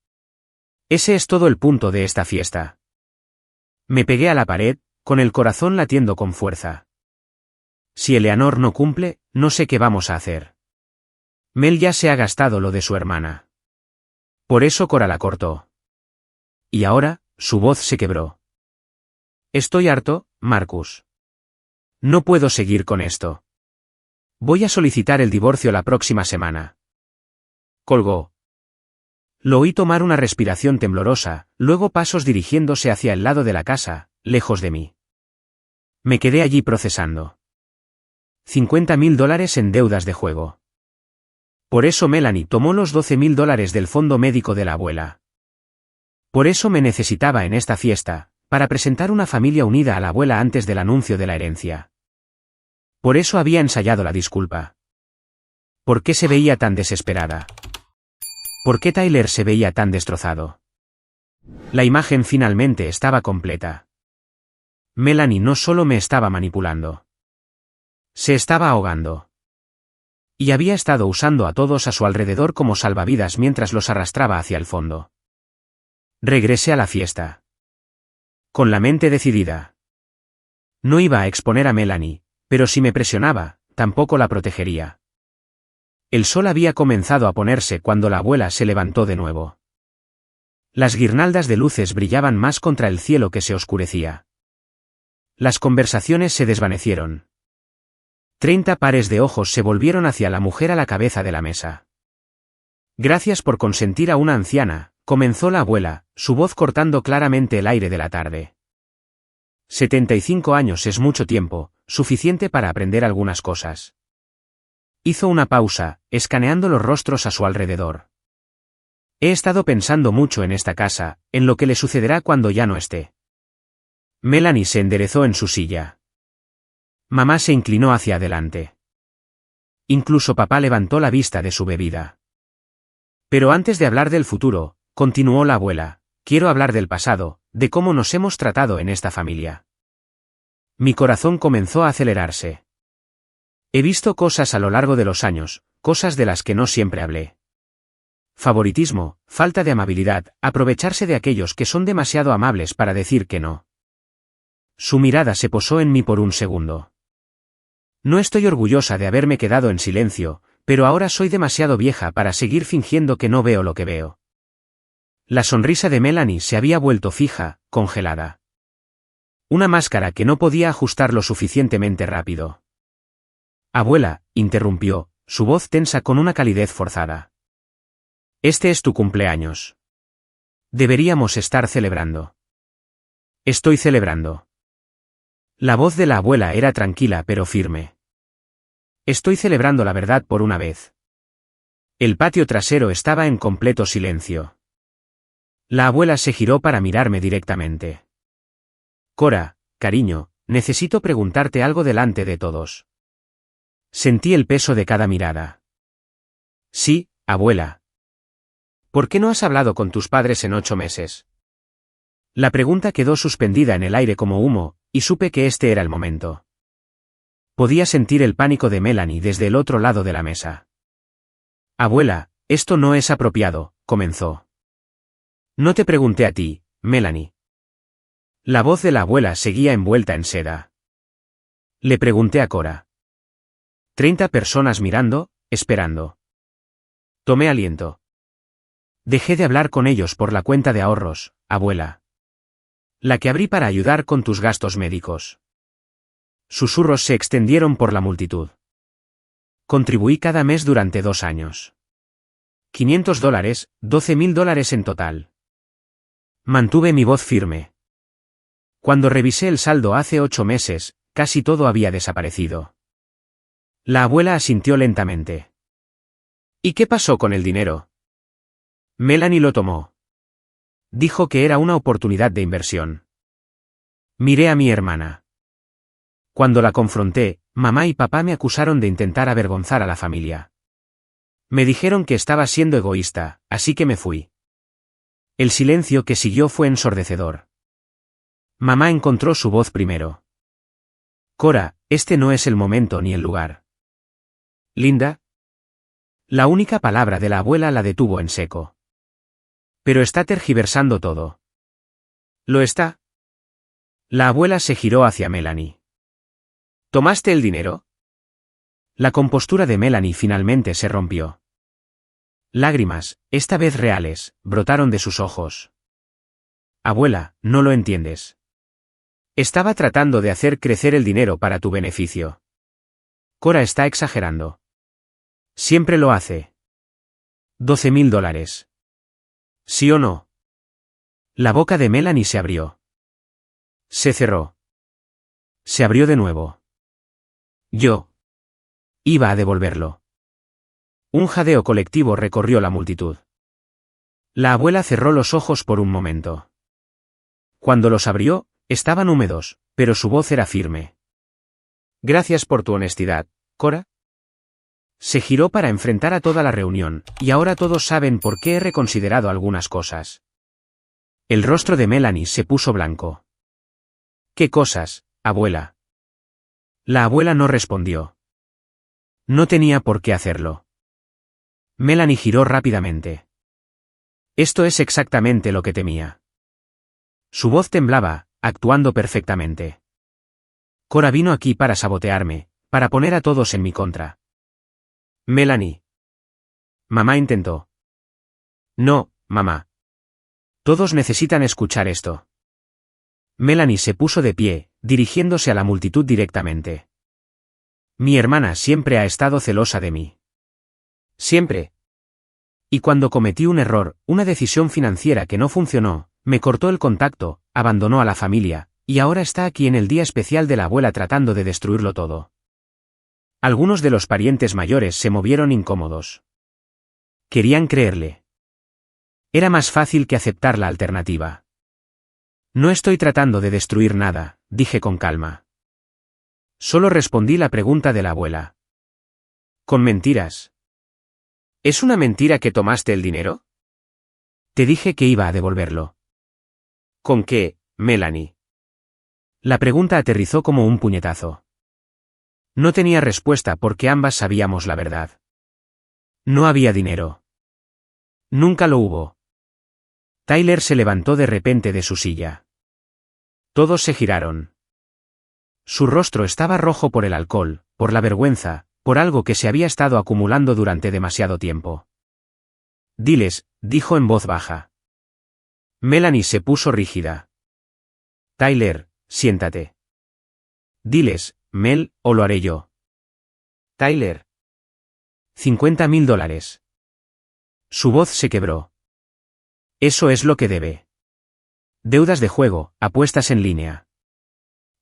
Ese es todo el punto de esta fiesta. Me pegué a la pared, con el corazón latiendo con fuerza. Si Eleanor no cumple, no sé qué vamos a hacer. Mel ya se ha gastado lo de su hermana. Por eso Cora la cortó. Y ahora, su voz se quebró. Estoy harto, Marcus. No puedo seguir con esto. Voy a solicitar el divorcio la próxima semana. Colgó. Lo oí tomar una respiración temblorosa, luego pasos dirigiéndose hacia el lado de la casa, lejos de mí. Me quedé allí procesando. $50,000 en deudas de juego. Por eso Melanie tomó los $12,000 del fondo médico de la abuela. Por eso me necesitaba en esta fiesta, para presentar una familia unida a la abuela antes del anuncio de la herencia. Por eso había ensayado la disculpa. ¿Por qué se veía tan desesperada? ¿Por qué Tyler se veía tan destrozado? La imagen finalmente estaba completa. Melanie no solo me estaba manipulando. Se estaba ahogando. Y había estado usando a todos a su alrededor como salvavidas mientras los arrastraba hacia el fondo. Regresé a la fiesta. Con la mente decidida. No iba a exponer a Melanie, pero si me presionaba, tampoco la protegería. El sol había comenzado a ponerse cuando la abuela se levantó de nuevo. Las guirnaldas de luces brillaban más contra el cielo que se oscurecía. Las conversaciones se desvanecieron. 30 pares de ojos se volvieron hacia la mujer a la cabeza de la mesa. Gracias por consentir a una anciana, comenzó la abuela, su voz cortando claramente el aire de la tarde. 75 años es mucho tiempo, suficiente para aprender algunas cosas. Hizo una pausa, escaneando los rostros a su alrededor. He estado pensando mucho en esta casa, en lo que le sucederá cuando ya no esté. Melanie se enderezó en su silla. Mamá se inclinó hacia adelante. Incluso papá levantó la vista de su bebida. Pero antes de hablar del futuro, continuó la abuela, quiero hablar del pasado, de cómo nos hemos tratado en esta familia. Mi corazón comenzó a acelerarse. He visto cosas a lo largo de los años, cosas de las que no siempre hablé. Favoritismo, falta de amabilidad, aprovecharse de aquellos que son demasiado amables para decir que no. Su mirada se posó en mí por un segundo. No estoy orgullosa de haberme quedado en silencio, pero ahora soy demasiado vieja para seguir fingiendo que no veo lo que veo. La sonrisa de Melanie se había vuelto fija, congelada. Una máscara que no podía ajustar lo suficientemente rápido. Abuela, interrumpió, su voz tensa con una calidez forzada. Este es tu cumpleaños. Deberíamos estar celebrando. Estoy celebrando. La voz de la abuela era tranquila pero firme. Estoy celebrando la verdad por una vez. El patio trasero estaba en completo silencio. La abuela se giró para mirarme directamente. Cora, cariño, necesito preguntarte algo delante de todos. Sentí el peso de cada mirada. Sí, abuela. ¿Por qué no has hablado con tus padres en 8 meses? La pregunta quedó suspendida en el aire como humo, y supe que este era el momento. Podía sentir el pánico de Melanie desde el otro lado de la mesa. Abuela, esto no es apropiado, comenzó. No te pregunté a ti, Melanie. La voz de la abuela seguía envuelta en seda. Le pregunté a Cora. 30 personas mirando, esperando. Tomé aliento. Dejé de hablar con ellos por la cuenta de ahorros, abuela. La que abrí para ayudar con tus gastos médicos. Susurros se extendieron por la multitud. Contribuí cada mes durante 2 años. $500, $12,000 en total. Mantuve mi voz firme. Cuando revisé el saldo hace 8 meses, casi todo había desaparecido. La abuela asintió lentamente. ¿Y qué pasó con el dinero? Melanie lo tomó. Dijo que era una oportunidad de inversión. Miré a mi hermana. Cuando la confronté, mamá y papá me acusaron de intentar avergonzar a la familia. Me dijeron que estaba siendo egoísta, así que me fui. El silencio que siguió fue ensordecedor. Mamá encontró su voz primero. Cora, este no es el momento ni el lugar. Linda. La única palabra de la abuela la detuvo en seco. Pero está tergiversando todo. ¿Lo está? La abuela se giró hacia Melanie. ¿Tomaste el dinero? La compostura de Melanie finalmente se rompió. Lágrimas, esta vez reales, brotaron de sus ojos. Abuela, no lo entiendes. Estaba tratando de hacer crecer el dinero para tu beneficio. Cora está exagerando. Siempre lo hace. $12,000. ¿Sí o no? La boca de Melanie se abrió. Se cerró. Se abrió de nuevo. Yo iba a devolverlo. Un jadeo colectivo recorrió la multitud. La abuela cerró los ojos por un momento. Cuando los abrió, estaban húmedos, pero su voz era firme. Gracias por tu honestidad, Cora. Se giró para enfrentar a toda la reunión, y ahora todos saben por qué he reconsiderado algunas cosas. El rostro de Melanie se puso blanco. ¿Qué cosas, abuela? La abuela no respondió. No tenía por qué hacerlo. Melanie giró rápidamente. Esto es exactamente lo que temía. Su voz temblaba, actuando perfectamente. Cora vino aquí para sabotearme, para poner a todos en mi contra. Melanie. Mamá intentó. No, mamá. Todos necesitan escuchar esto. Melanie se puso de pie, dirigiéndose a la multitud directamente. Mi hermana siempre ha estado celosa de mí. Siempre. Y cuando cometí un error, una decisión financiera que no funcionó, me cortó el contacto, abandonó a la familia, y ahora está aquí en el día especial de la abuela tratando de destruirlo todo. Algunos de los parientes mayores se movieron incómodos. Querían creerle. Era más fácil que aceptar la alternativa. No estoy tratando de destruir nada, dije con calma. Solo respondí la pregunta de la abuela. ¿Con mentiras? ¿Es una mentira que tomaste el dinero? Te dije que iba a devolverlo. ¿Con qué, Melanie? La pregunta aterrizó como un puñetazo. No tenía respuesta porque ambas sabíamos la verdad. No había dinero. Nunca lo hubo. Tyler se levantó de repente de su silla. Todos se giraron. Su rostro estaba rojo por el alcohol, por la vergüenza, por algo que se había estado acumulando durante demasiado tiempo. Diles, dijo en voz baja. Melanie se puso rígida. Tyler, siéntate. Diles, Mel, o lo haré yo. Tyler. $50,000. Su voz se quebró. Eso es lo que debe. Deudas de juego, apuestas en línea.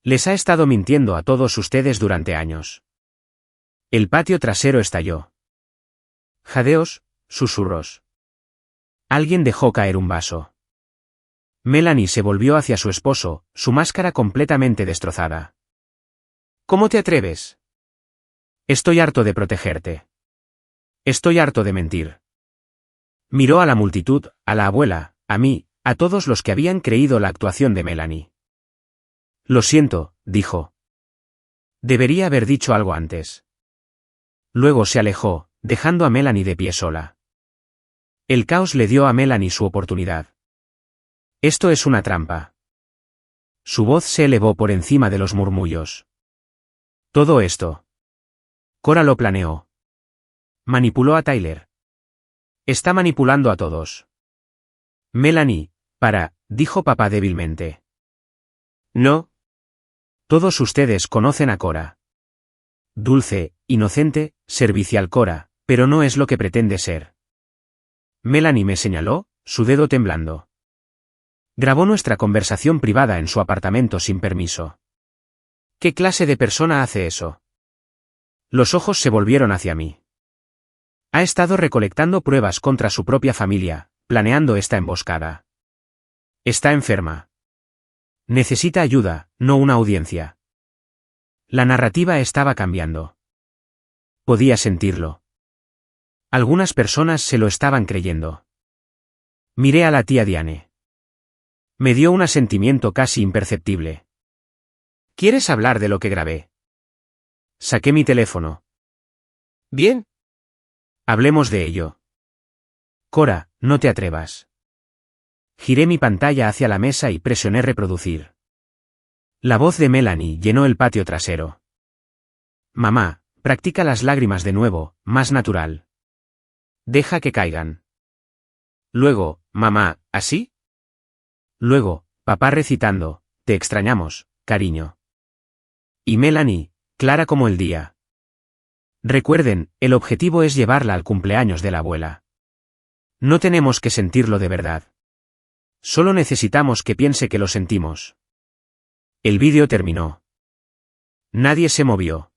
Les ha estado mintiendo a todos ustedes durante años. El patio trasero estalló. Jadeos, susurros. Alguien dejó caer un vaso. Melanie se volvió hacia su esposo, su máscara completamente destrozada. ¿Cómo te atreves? Estoy harto de protegerte. Estoy harto de mentir. Miró a la multitud, a la abuela, a mí, a todos los que habían creído la actuación de Melanie. Lo siento, dijo. Debería haber dicho algo antes. Luego se alejó, dejando a Melanie de pie sola. El caos le dio a Melanie su oportunidad. Esto es una trampa. Su voz se elevó por encima de los murmullos. Todo esto. Cora lo planeó. Manipuló a Tyler. Está manipulando a todos. Melanie, dijo papá débilmente. No. Todos ustedes conocen a Cora. Dulce, inocente, servicial Cora, pero no es lo que pretende ser. Melanie me señaló, su dedo temblando. Grabó nuestra conversación privada en su apartamento sin permiso. ¿Qué clase de persona hace eso? Los ojos se volvieron hacia mí. Ha estado recolectando pruebas contra su propia familia, planeando esta emboscada. Está enferma. Necesita ayuda, no una audiencia. La narrativa estaba cambiando. Podía sentirlo. Algunas personas se lo estaban creyendo. Miré a la tía Diane. Me dio un asentimiento casi imperceptible. ¿Quieres hablar de lo que grabé? Saqué mi teléfono. Bien. Hablemos de ello. Cora, no te atrevas. Giré mi pantalla hacia la mesa y presioné reproducir. La voz de Melanie llenó el patio trasero. Mamá, practica las lágrimas de nuevo, más natural. Deja que caigan. Luego, mamá, ¿así? Luego, papá recitando, te extrañamos, cariño. Y Melanie, clara como el día. Recuerden, el objetivo es llevarla al cumpleaños de la abuela. No tenemos que sentirlo de verdad. Solo necesitamos que piense que lo sentimos. El vídeo terminó. Nadie se movió.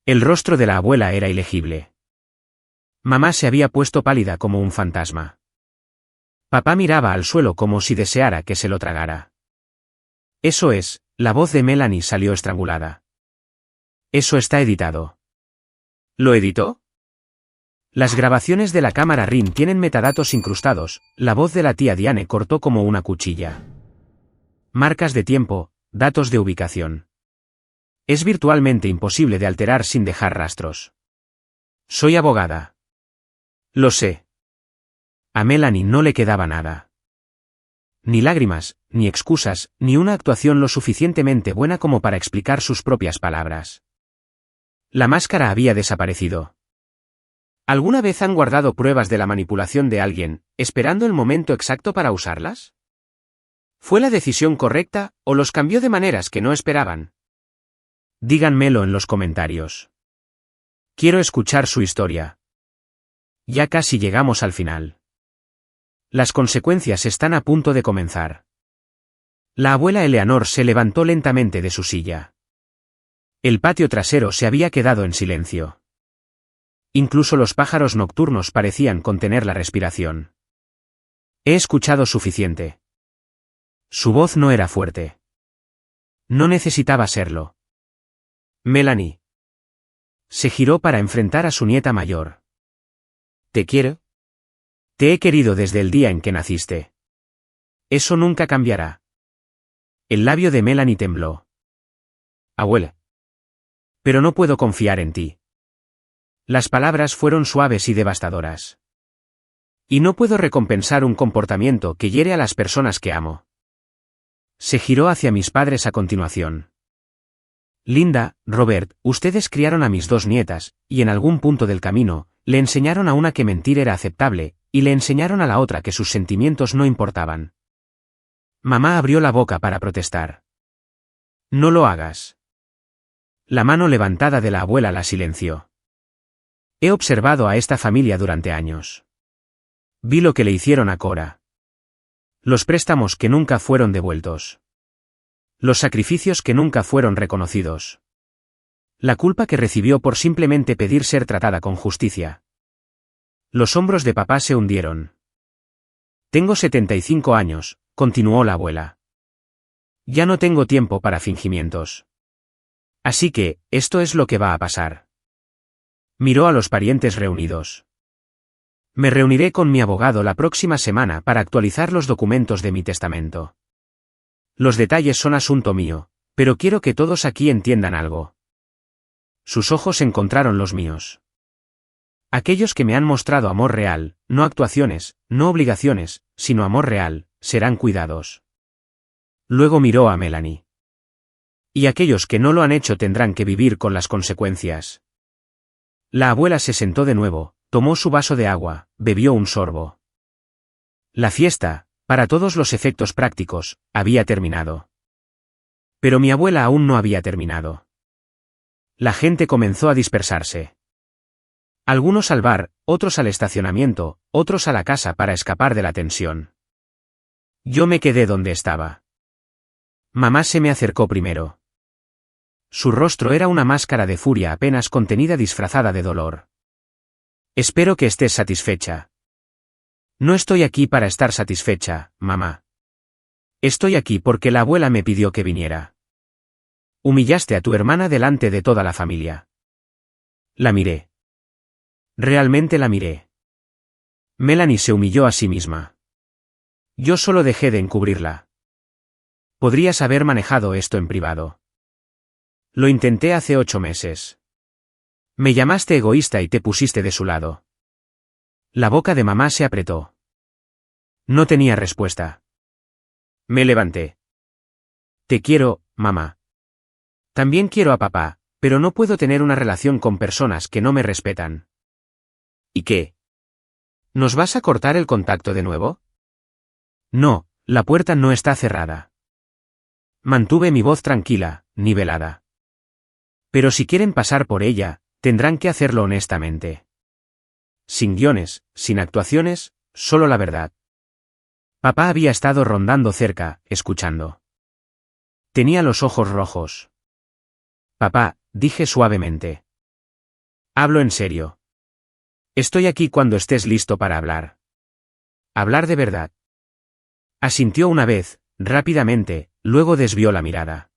El rostro de la abuela era ilegible. Mamá se había puesto pálida como un fantasma. Papá miraba al suelo como si deseara que se lo tragara. Eso es, la voz de Melanie salió estrangulada. Eso está editado. ¿Lo editó? Las grabaciones de la cámara RIN tienen metadatos incrustados, la voz de la tía Diane cortó como una cuchilla. Marcas de tiempo, datos de ubicación. Es virtualmente imposible de alterar sin dejar rastros. Soy abogada. Lo sé. A Melanie no le quedaba nada. Ni lágrimas, ni excusas, ni una actuación lo suficientemente buena como para explicar sus propias palabras. La máscara había desaparecido. ¿Alguna vez han guardado pruebas de la manipulación de alguien, esperando el momento exacto para usarlas? ¿Fue la decisión correcta, o los cambió de maneras que no esperaban? Díganmelo en los comentarios. Quiero escuchar su historia. Ya casi llegamos al final. Las consecuencias están a punto de comenzar. La abuela Eleanor se levantó lentamente de su silla. El patio trasero se había quedado en silencio. Incluso los pájaros nocturnos parecían contener la respiración. He escuchado suficiente. Su voz no era fuerte. No necesitaba serlo. Melanie. Se giró para enfrentar a su nieta mayor. ¿Te quiero? Te he querido desde el día en que naciste. Eso nunca cambiará. El labio de Melanie tembló. Abuela. Pero no puedo confiar en ti. Las palabras fueron suaves y devastadoras. Y no puedo recompensar un comportamiento que hiere a las personas que amo. Se giró hacia mis padres a continuación. Linda, Robert, ustedes criaron a mis dos nietas, y en algún punto del camino, le enseñaron a una que mentir era aceptable, y le enseñaron a la otra que sus sentimientos no importaban. Mamá abrió la boca para protestar. No lo hagas. La mano levantada de la abuela la silenció. He observado a esta familia durante años. Vi lo que le hicieron a Cora. Los préstamos que nunca fueron devueltos. Los sacrificios que nunca fueron reconocidos. La culpa que recibió por simplemente pedir ser tratada con justicia. Los hombros de papá se hundieron. Tengo 75 años, continuó la abuela. Ya no tengo tiempo para fingimientos. Así que, esto es lo que va a pasar. Miró a los parientes reunidos. Me reuniré con mi abogado la próxima semana para actualizar los documentos de mi testamento. Los detalles son asunto mío, pero quiero que todos aquí entiendan algo. Sus ojos encontraron los míos. Aquellos que me han mostrado amor real, no actuaciones, no obligaciones, sino amor real, serán cuidados. Luego miró a Melanie. Y aquellos que no lo han hecho tendrán que vivir con las consecuencias. La abuela se sentó de nuevo, tomó su vaso de agua, bebió un sorbo. La fiesta, para todos los efectos prácticos, había terminado. Pero mi abuela aún no había terminado. La gente comenzó a dispersarse. Algunos al bar, otros al estacionamiento, otros a la casa para escapar de la tensión. Yo me quedé donde estaba. Mamá se me acercó primero. Su rostro era una máscara de furia apenas contenida disfrazada de dolor. Espero que estés satisfecha. No estoy aquí para estar satisfecha, mamá. Estoy aquí porque la abuela me pidió que viniera. Humillaste a tu hermana delante de toda la familia. La miré. Realmente la miré. Melanie se humilló a sí misma. Yo solo dejé de encubrirla. Podrías haber manejado esto en privado. Lo intenté hace 8 meses. Me llamaste egoísta y te pusiste de su lado. La boca de mamá se apretó. No tenía respuesta. Me levanté. Te quiero, mamá. También quiero a papá, pero no puedo tener una relación con personas que no me respetan. ¿Y qué? ¿Nos vas a cortar el contacto de nuevo? No, la puerta no está cerrada. Mantuve mi voz tranquila, nivelada. Pero si quieren pasar por ella, tendrán que hacerlo honestamente. Sin guiones, sin actuaciones, solo la verdad. Papá había estado rondando cerca, escuchando. Tenía los ojos rojos. Papá, dije suavemente. Hablo en serio. Estoy aquí cuando estés listo para hablar. Hablar de verdad. Asintió una vez, rápidamente, luego desvió la mirada.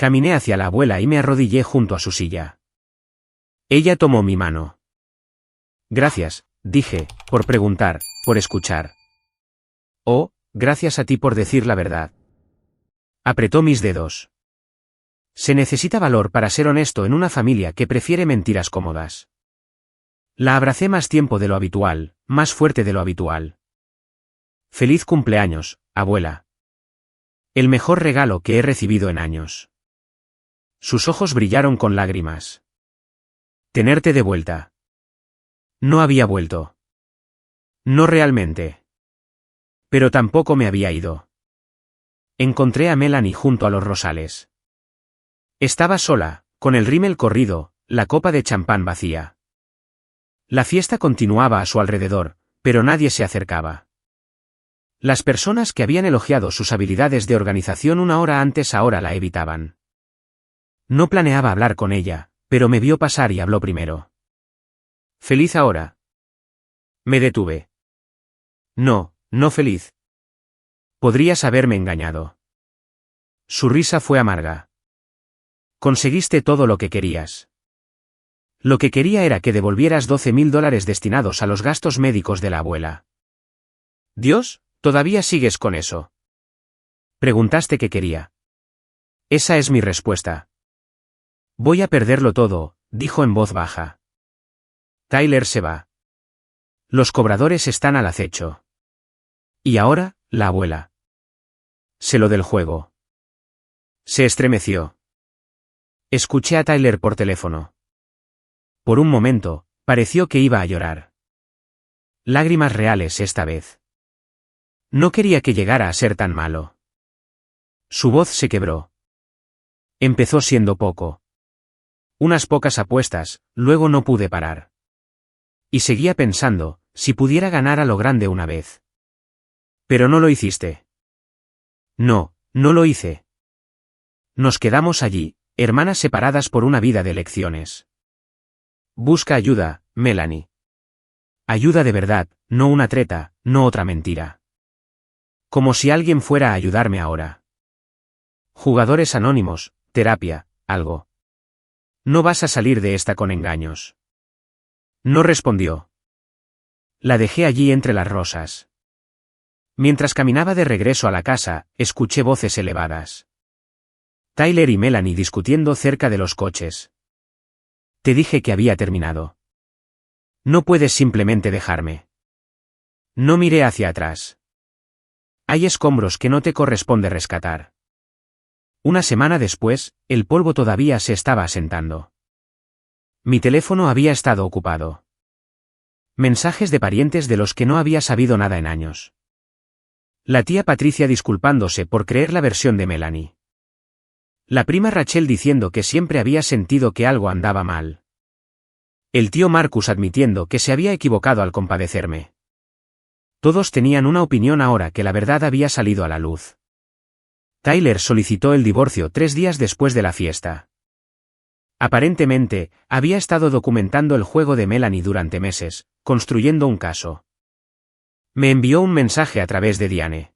Caminé hacia la abuela y me arrodillé junto a su silla. Ella tomó mi mano. Gracias, dije, por preguntar, por escuchar. Oh, gracias a ti por decir la verdad. Apretó mis dedos. Se necesita valor para ser honesto en una familia que prefiere mentiras cómodas. La abracé más tiempo de lo habitual, más fuerte de lo habitual. Feliz cumpleaños, abuela. El mejor regalo que he recibido en años. Sus ojos brillaron con lágrimas. Tenerte de vuelta. No había vuelto. No realmente. Pero tampoco me había ido. Encontré a Melanie junto a los rosales. Estaba sola, con el rímel corrido, la copa de champán vacía. La fiesta continuaba a su alrededor, pero nadie se acercaba. Las personas que habían elogiado sus habilidades de organización una hora antes ahora la evitaban. No planeaba hablar con ella, pero me vio pasar y habló primero. ¿Feliz ahora? Me detuve. No, no feliz. Podrías haberme engañado. Su risa fue amarga. Conseguiste todo lo que querías. Lo que quería era que devolvieras $12.000 destinados a los gastos médicos de la abuela. ¿Dios? ¿Todavía sigues con eso? Preguntaste qué quería. Esa es mi respuesta. Voy a perderlo todo, dijo en voz baja. Tyler se va. Los cobradores están al acecho. Y ahora, la abuela. Se lo del juego. Se estremeció. Escuché a Tyler por teléfono. Por un momento, pareció que iba a llorar. Lágrimas reales esta vez. No quería que llegara a ser tan malo. Su voz se quebró. Empezó siendo poco. Unas pocas apuestas, luego no pude parar. Y seguía pensando, si pudiera ganar a lo grande una vez. Pero no lo hiciste. No, no lo hice. Nos quedamos allí, hermanas separadas por una vida de lecciones. Busca ayuda, Melanie. Ayuda de verdad, no una treta, no otra mentira. Como si alguien fuera a ayudarme ahora. Jugadores anónimos, terapia, algo. No vas a salir de esta con engaños. No respondió. La dejé allí entre las rosas. Mientras caminaba de regreso a la casa, escuché voces elevadas. Tyler y Melanie discutiendo cerca de los coches. Te dije que había terminado. No puedes simplemente dejarme. No miré hacia atrás. Hay escombros que no te corresponde rescatar. Una semana después, el polvo todavía se estaba asentando. Mi teléfono había estado ocupado. Mensajes de parientes de los que no había sabido nada en años. La tía Patricia disculpándose por creer la versión de Melanie. La prima Rachel diciendo que siempre había sentido que algo andaba mal. El tío Marcus admitiendo que se había equivocado al compadecerme. Todos tenían una opinión ahora que la verdad había salido a la luz. Tyler solicitó el divorcio 3 días después de la fiesta. Aparentemente, había estado documentando el juego de Melanie durante meses, construyendo un caso. Me envió un mensaje a través de Diane.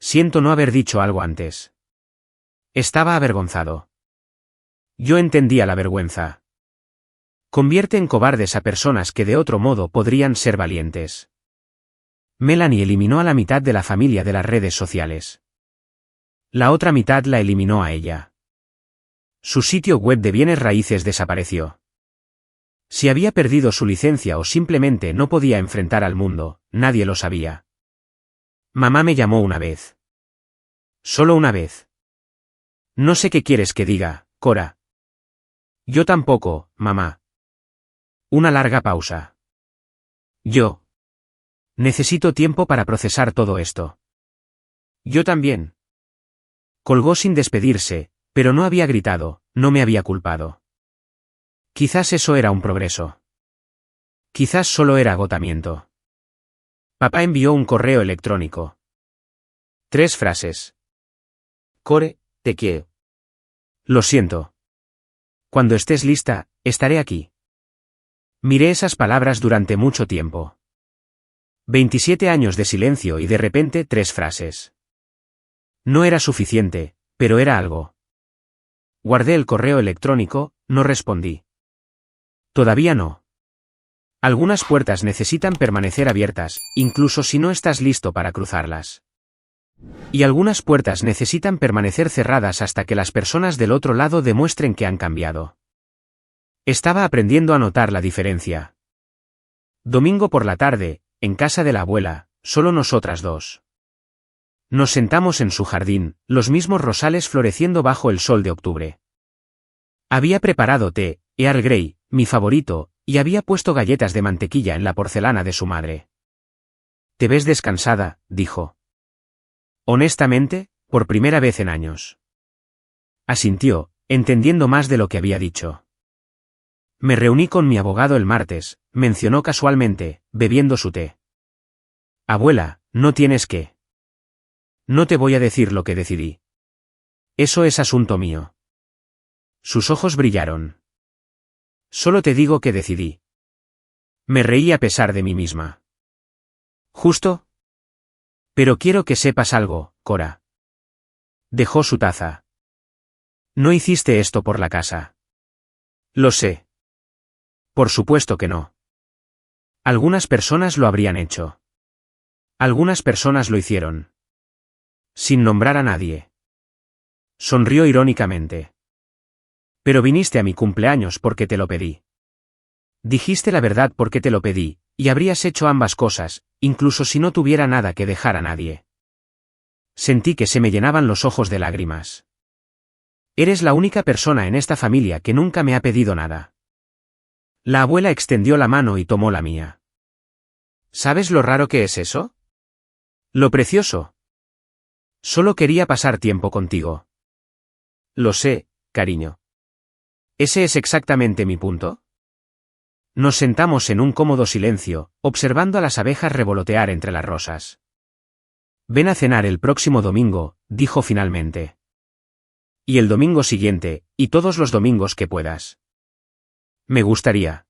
Siento no haber dicho algo antes. Estaba avergonzado. Yo entendía la vergüenza. Convierte en cobardes a personas que de otro modo podrían ser valientes. Melanie eliminó a la mitad de la familia de las redes sociales. La otra mitad la eliminó a ella. Su sitio web de bienes raíces desapareció. Si había perdido su licencia o simplemente no podía enfrentar al mundo, nadie lo sabía. Mamá me llamó una vez. Solo una vez. No sé qué quieres que diga, Cora. Yo tampoco, mamá. Una larga pausa. Yo. Necesito tiempo para procesar todo esto. Yo también. Colgó sin despedirse, pero no había gritado, no me había culpado. Quizás eso era un progreso. Quizás solo era agotamiento. Papá envió un correo electrónico. 3 frases. Core, te quiero. Lo siento. Cuando estés lista, estaré aquí. Miré esas palabras durante mucho tiempo. 27 años de silencio y de repente 3 frases. No era suficiente, pero era algo. Guardé el correo electrónico, no respondí. Todavía no. Algunas puertas necesitan permanecer abiertas, incluso si no estás listo para cruzarlas. Y algunas puertas necesitan permanecer cerradas hasta que las personas del otro lado demuestren que han cambiado. Estaba aprendiendo a notar la diferencia. Domingo por la tarde, en casa de la abuela, solo nosotras dos. Nos sentamos en su jardín, los mismos rosales floreciendo bajo el sol de octubre. Había preparado té, Earl Grey, mi favorito, y había puesto galletas de mantequilla en la porcelana de su madre. «¿Te ves descansada?», dijo. Honestamente, por primera vez en años. Asintió, entendiendo más de lo que había dicho. Me reuní con mi abogado el martes, mencionó casualmente, bebiendo su té. Abuela, no tienes que. No te voy a decir lo que decidí. Eso es asunto mío. Sus ojos brillaron. Solo te digo que decidí. Me reí a pesar de mí misma. ¿Justo? Pero quiero que sepas algo, Cora. Dejó su taza. No hiciste esto por la casa. Lo sé. Por supuesto que no. Algunas personas lo habrían hecho. Algunas personas lo hicieron. Sin nombrar a nadie. Sonrió irónicamente. Pero viniste a mi cumpleaños porque te lo pedí. Dijiste la verdad porque te lo pedí, y habrías hecho ambas cosas, incluso si no tuviera nada que dejar a nadie. Sentí que se me llenaban los ojos de lágrimas. Eres la única persona en esta familia que nunca me ha pedido nada. La abuela extendió la mano y tomó la mía. ¿Sabes lo raro que es eso? Lo precioso. Solo quería pasar tiempo contigo. Lo sé, cariño. ¿Ese es exactamente mi punto? Nos sentamos en un cómodo silencio, observando a las abejas revolotear entre las rosas. Ven a cenar el próximo domingo, dijo finalmente. Y el domingo siguiente, y todos los domingos que puedas. Me gustaría.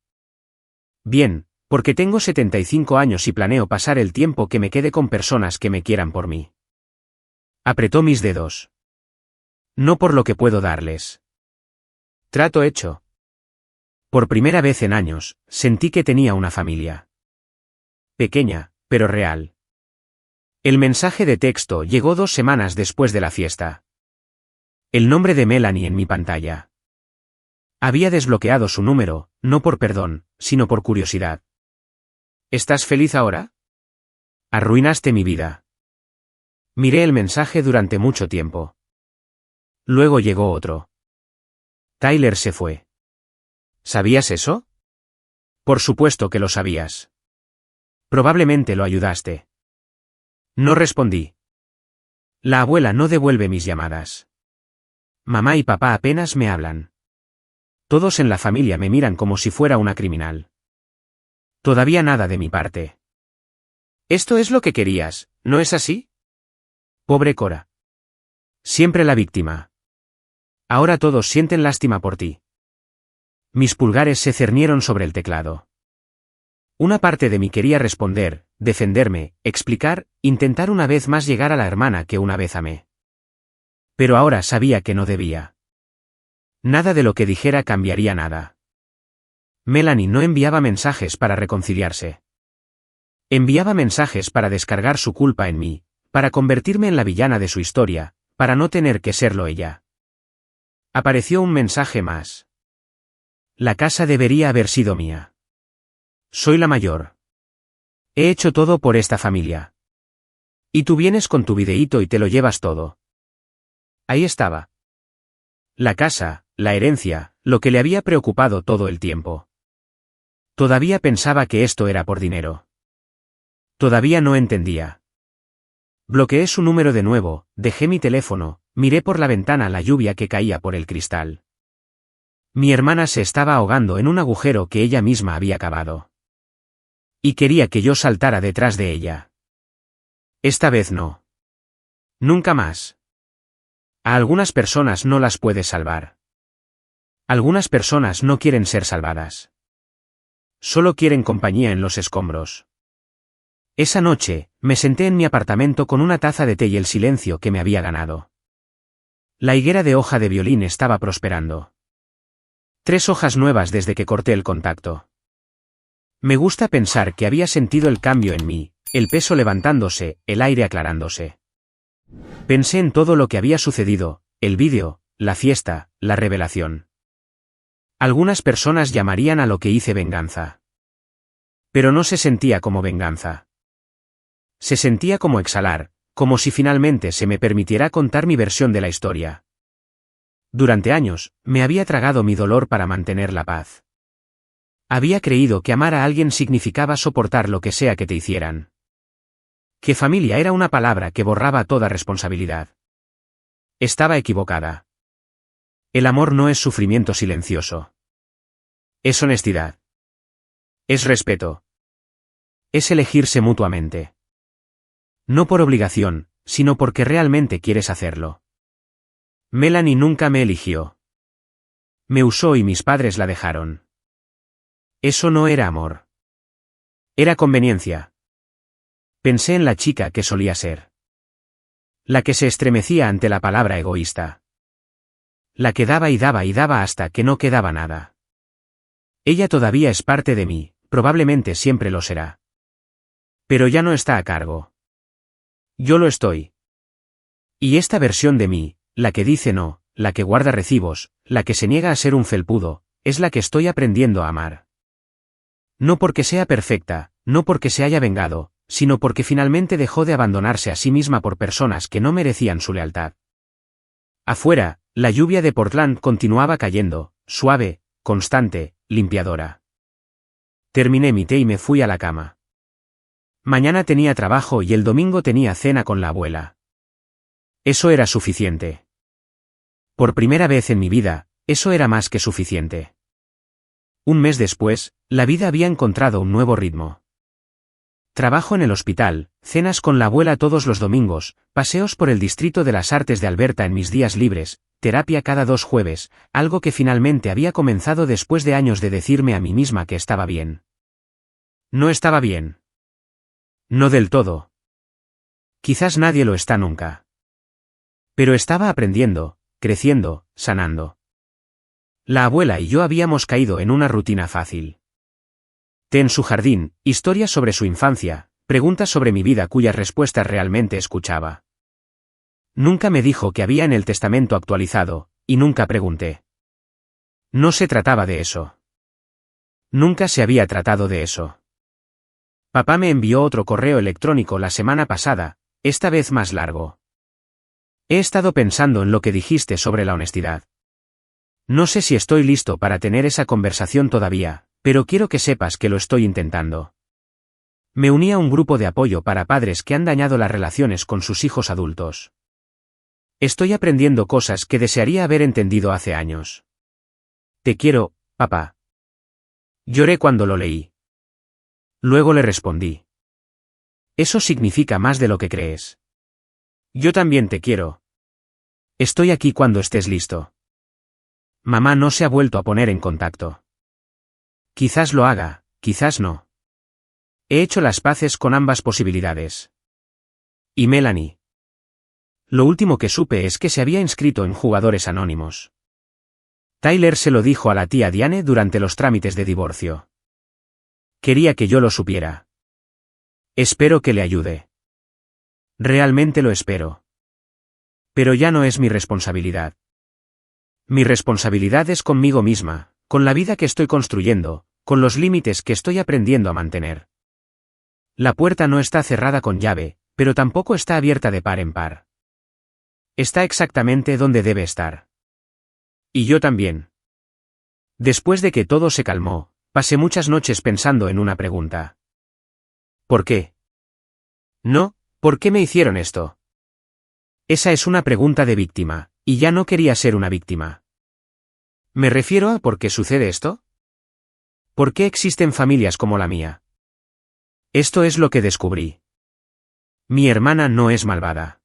Bien, porque tengo 75 años y planeo pasar el tiempo que me quede con personas que me quieran por mí. Apretó mis dedos. No por lo que puedo darles. Trato hecho. Por primera vez en años, sentí que tenía una familia. Pequeña, pero real. El mensaje de texto llegó 2 semanas después de la fiesta. El nombre de Melanie en mi pantalla. Había desbloqueado su número, no por perdón, sino por curiosidad. ¿Estás feliz ahora? Arruinaste mi vida. Miré el mensaje durante mucho tiempo. Luego llegó otro. Tyler se fue. ¿Sabías eso? Por supuesto que lo sabías. Probablemente lo ayudaste. No respondí. La abuela no devuelve mis llamadas. Mamá y papá apenas me hablan. Todos en la familia me miran como si fuera una criminal. Todavía nada de mi parte. Esto es lo que querías, ¿no es así? Pobre Cora. Siempre la víctima. Ahora todos sienten lástima por ti. Mis pulgares se cernieron sobre el teclado. Una parte de mí quería responder, defenderme, explicar, intentar una vez más llegar a la hermana que una vez amé. Pero ahora sabía que no debía. Nada de lo que dijera cambiaría nada. Melanie no enviaba mensajes para reconciliarse. Enviaba mensajes para descargar su culpa en mí, para convertirme en la villana de su historia, para no tener que serlo ella. Apareció un mensaje más. La casa debería haber sido mía. Soy la mayor. He hecho todo por esta familia. Y tú vienes con tu videíto y te lo llevas todo. Ahí estaba. La casa, la herencia, lo que le había preocupado todo el tiempo. Todavía pensaba que esto era por dinero. Todavía no entendía. Bloqueé su número de nuevo, dejé mi teléfono, miré por la ventana la lluvia que caía por el cristal. Mi hermana se estaba ahogando en un agujero que ella misma había cavado. Y quería que yo saltara detrás de ella. Esta vez no. Nunca más. A algunas personas no las puedes salvar. Algunas personas no quieren ser salvadas. Solo quieren compañía en los escombros. Esa noche, me senté en mi apartamento con una taza de té y el silencio que me había ganado. La higuera de hoja de violín estaba prosperando. 3 hojas nuevas desde que corté el contacto. Me gusta pensar que había sentido el cambio en mí, el peso levantándose, el aire aclarándose. Pensé en todo lo que había sucedido, el vídeo, la fiesta, la revelación. Algunas personas llamarían a lo que hice venganza. Pero no se sentía como venganza. Se sentía como exhalar, como si finalmente se me permitiera contar mi versión de la historia. Durante años, me había tragado mi dolor para mantener la paz. Había creído que amar a alguien significaba soportar lo que sea que te hicieran. Que familia era una palabra que borraba toda responsabilidad. Estaba equivocada. El amor no es sufrimiento silencioso. Es honestidad. Es respeto. Es elegirse mutuamente. No por obligación, sino porque realmente quieres hacerlo. Melanie nunca me eligió. Me usó y mis padres la dejaron. Eso no era amor. Era conveniencia. Pensé en la chica que solía ser. La que se estremecía ante la palabra egoísta. La que daba y daba y daba hasta que no quedaba nada. Ella todavía es parte de mí, probablemente siempre lo será. Pero ya no está a cargo. Yo lo estoy. Y esta versión de mí, la que dice no, la que guarda recibos, la que se niega a ser un felpudo, es la que estoy aprendiendo a amar. No porque sea perfecta, no porque se haya vengado, sino porque finalmente dejó de abandonarse a sí misma por personas que no merecían su lealtad. Afuera, la lluvia de Portland continuaba cayendo, suave, constante, limpiadora. Terminé mi té y me fui a la cama. Mañana tenía trabajo y el domingo tenía cena con la abuela. Eso era suficiente. Por primera vez en mi vida, eso era más que suficiente. Un mes después, la vida había encontrado un nuevo ritmo. Trabajo en el hospital, cenas con la abuela todos los domingos, paseos por el distrito de las artes de Alberta en mis días libres, terapia cada 2 jueves, algo que finalmente había comenzado después de años de decirme a mí misma que estaba bien. No estaba bien. No del todo. Quizás nadie lo está nunca. Pero estaba aprendiendo, creciendo, sanando. La abuela y yo habíamos caído en una rutina fácil. Té en su jardín, historias sobre su infancia, preguntas sobre mi vida cuyas respuestas realmente escuchaba. Nunca me dijo que había en el testamento actualizado, y nunca pregunté. No se trataba de eso. Nunca se había tratado de eso. Papá me envió otro correo electrónico la semana pasada, esta vez más largo. He estado pensando en lo que dijiste sobre la honestidad. No sé si estoy listo para tener esa conversación todavía, pero quiero que sepas que lo estoy intentando. Me uní a un grupo de apoyo para padres que han dañado las relaciones con sus hijos adultos. Estoy aprendiendo cosas que desearía haber entendido hace años. Te quiero, papá. Lloré cuando lo leí. Luego le respondí. Eso significa más de lo que crees. Yo también te quiero. Estoy aquí cuando estés listo. Mamá no se ha vuelto a poner en contacto. Quizás lo haga, quizás no. He hecho las paces con ambas posibilidades. ¿Y Melanie? Lo último que supe es que se había inscrito en Jugadores Anónimos. Tyler se lo dijo a la tía Diane durante los trámites de divorcio. Quería que yo lo supiera. Espero que le ayude. Realmente lo espero. Pero ya no es mi responsabilidad. Mi responsabilidad es conmigo misma, con la vida que estoy construyendo, con los límites que estoy aprendiendo a mantener. La puerta no está cerrada con llave, pero tampoco está abierta de par en par. Está exactamente donde debe estar. Y yo también. Después de que todo se calmó, pasé muchas noches pensando en una pregunta. ¿Por qué? No, ¿por qué me hicieron esto? Esa es una pregunta de víctima, y ya no quería ser una víctima. ¿Me refiero a por qué sucede esto? ¿Por qué existen familias como la mía? Esto es lo que descubrí. Mi hermana no es malvada.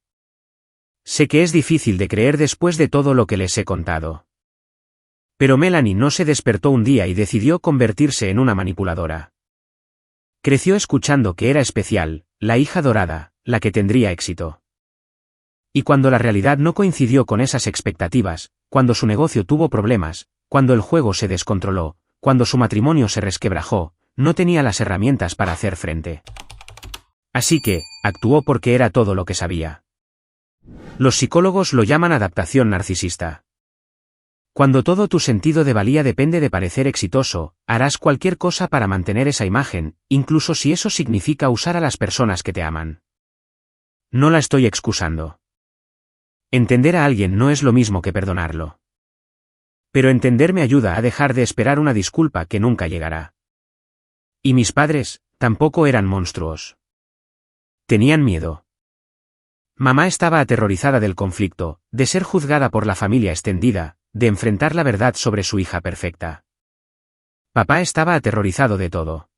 Sé que es difícil de creer después de todo lo que les he contado. Pero Melanie no se despertó un día y decidió convertirse en una manipuladora. Creció escuchando que era especial, la hija dorada, la que tendría éxito. Y cuando la realidad no coincidió con esas expectativas, cuando su negocio tuvo problemas, cuando el juego se descontroló, cuando su matrimonio se resquebrajó, no tenía las herramientas para hacer frente. Así que, actuó porque era todo lo que sabía. Los psicólogos lo llaman adaptación narcisista. Cuando todo tu sentido de valía depende de parecer exitoso, harás cualquier cosa para mantener esa imagen, incluso si eso significa usar a las personas que te aman. No la estoy excusando. Entender a alguien no es lo mismo que perdonarlo. Pero entender me ayuda a dejar de esperar una disculpa que nunca llegará. Y mis padres, tampoco eran monstruos. Tenían miedo. Mamá estaba aterrorizada del conflicto, de ser juzgada por la familia extendida, de enfrentar la verdad sobre su hija perfecta. Papá estaba aterrorizado de todo.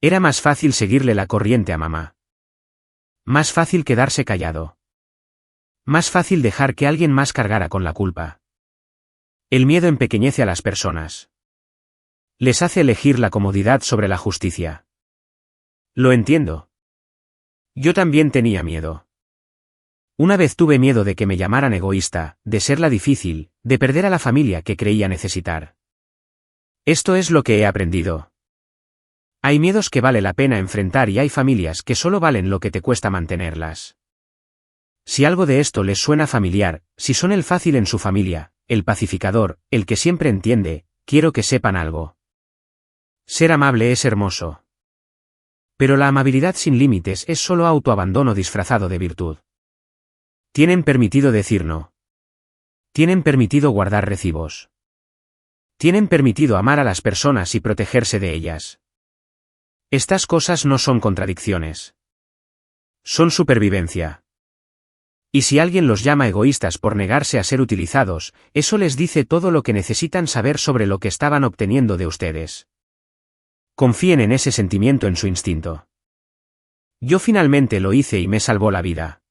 Era más fácil seguirle la corriente a mamá. Más fácil quedarse callado. Más fácil dejar que alguien más cargara con la culpa. El miedo empequeñece a las personas. Les hace elegir la comodidad sobre la justicia. Lo entiendo. Yo también tenía miedo. Una vez tuve miedo de que me llamaran egoísta, de ser la difícil, de perder a la familia que creía necesitar. Esto es lo que he aprendido. Hay miedos que vale la pena enfrentar y hay familias que solo valen lo que te cuesta mantenerlas. Si algo de esto les suena familiar, si son el fácil en su familia, el pacificador, el que siempre entiende, quiero que sepan algo. Ser amable es hermoso. Pero la amabilidad sin límites es solo autoabandono disfrazado de virtud. Tienen permitido decir no. Tienen permitido guardar recibos. Tienen permitido amar a las personas y protegerse de ellas. Estas cosas no son contradicciones. Son supervivencia. Y si alguien los llama egoístas por negarse a ser utilizados, eso les dice todo lo que necesitan saber sobre lo que estaban obteniendo de ustedes. Confíen en ese sentimiento en su instinto. Yo finalmente lo hice y me salvó la vida.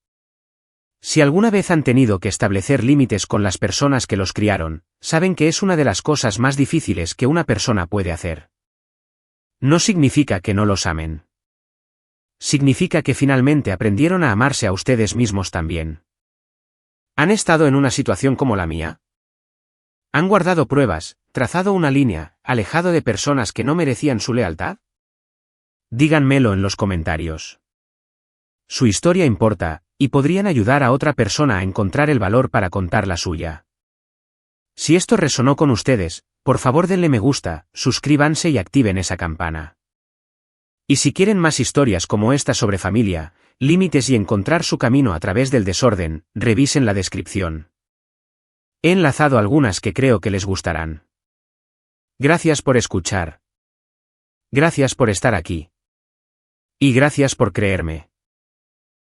Si alguna vez han tenido que establecer límites con las personas que los criaron, saben que es una de las cosas más difíciles que una persona puede hacer. No significa que no los amen. Significa que finalmente aprendieron a amarse a ustedes mismos también. ¿Han estado en una situación como la mía? ¿Han guardado pruebas, trazado una línea, alejado de personas que no merecían su lealtad? Díganmelo en los comentarios. Su historia importa, y podrían ayudar a otra persona a encontrar el valor para contar la suya. Si esto resonó con ustedes, por favor denle me gusta, suscríbanse y activen esa campana. Y si quieren más historias como esta sobre familia, límites y encontrar su camino a través del desorden, revisen la descripción. He enlazado algunas que creo que les gustarán. Gracias por escuchar. Gracias por estar aquí. Y gracias por creerme.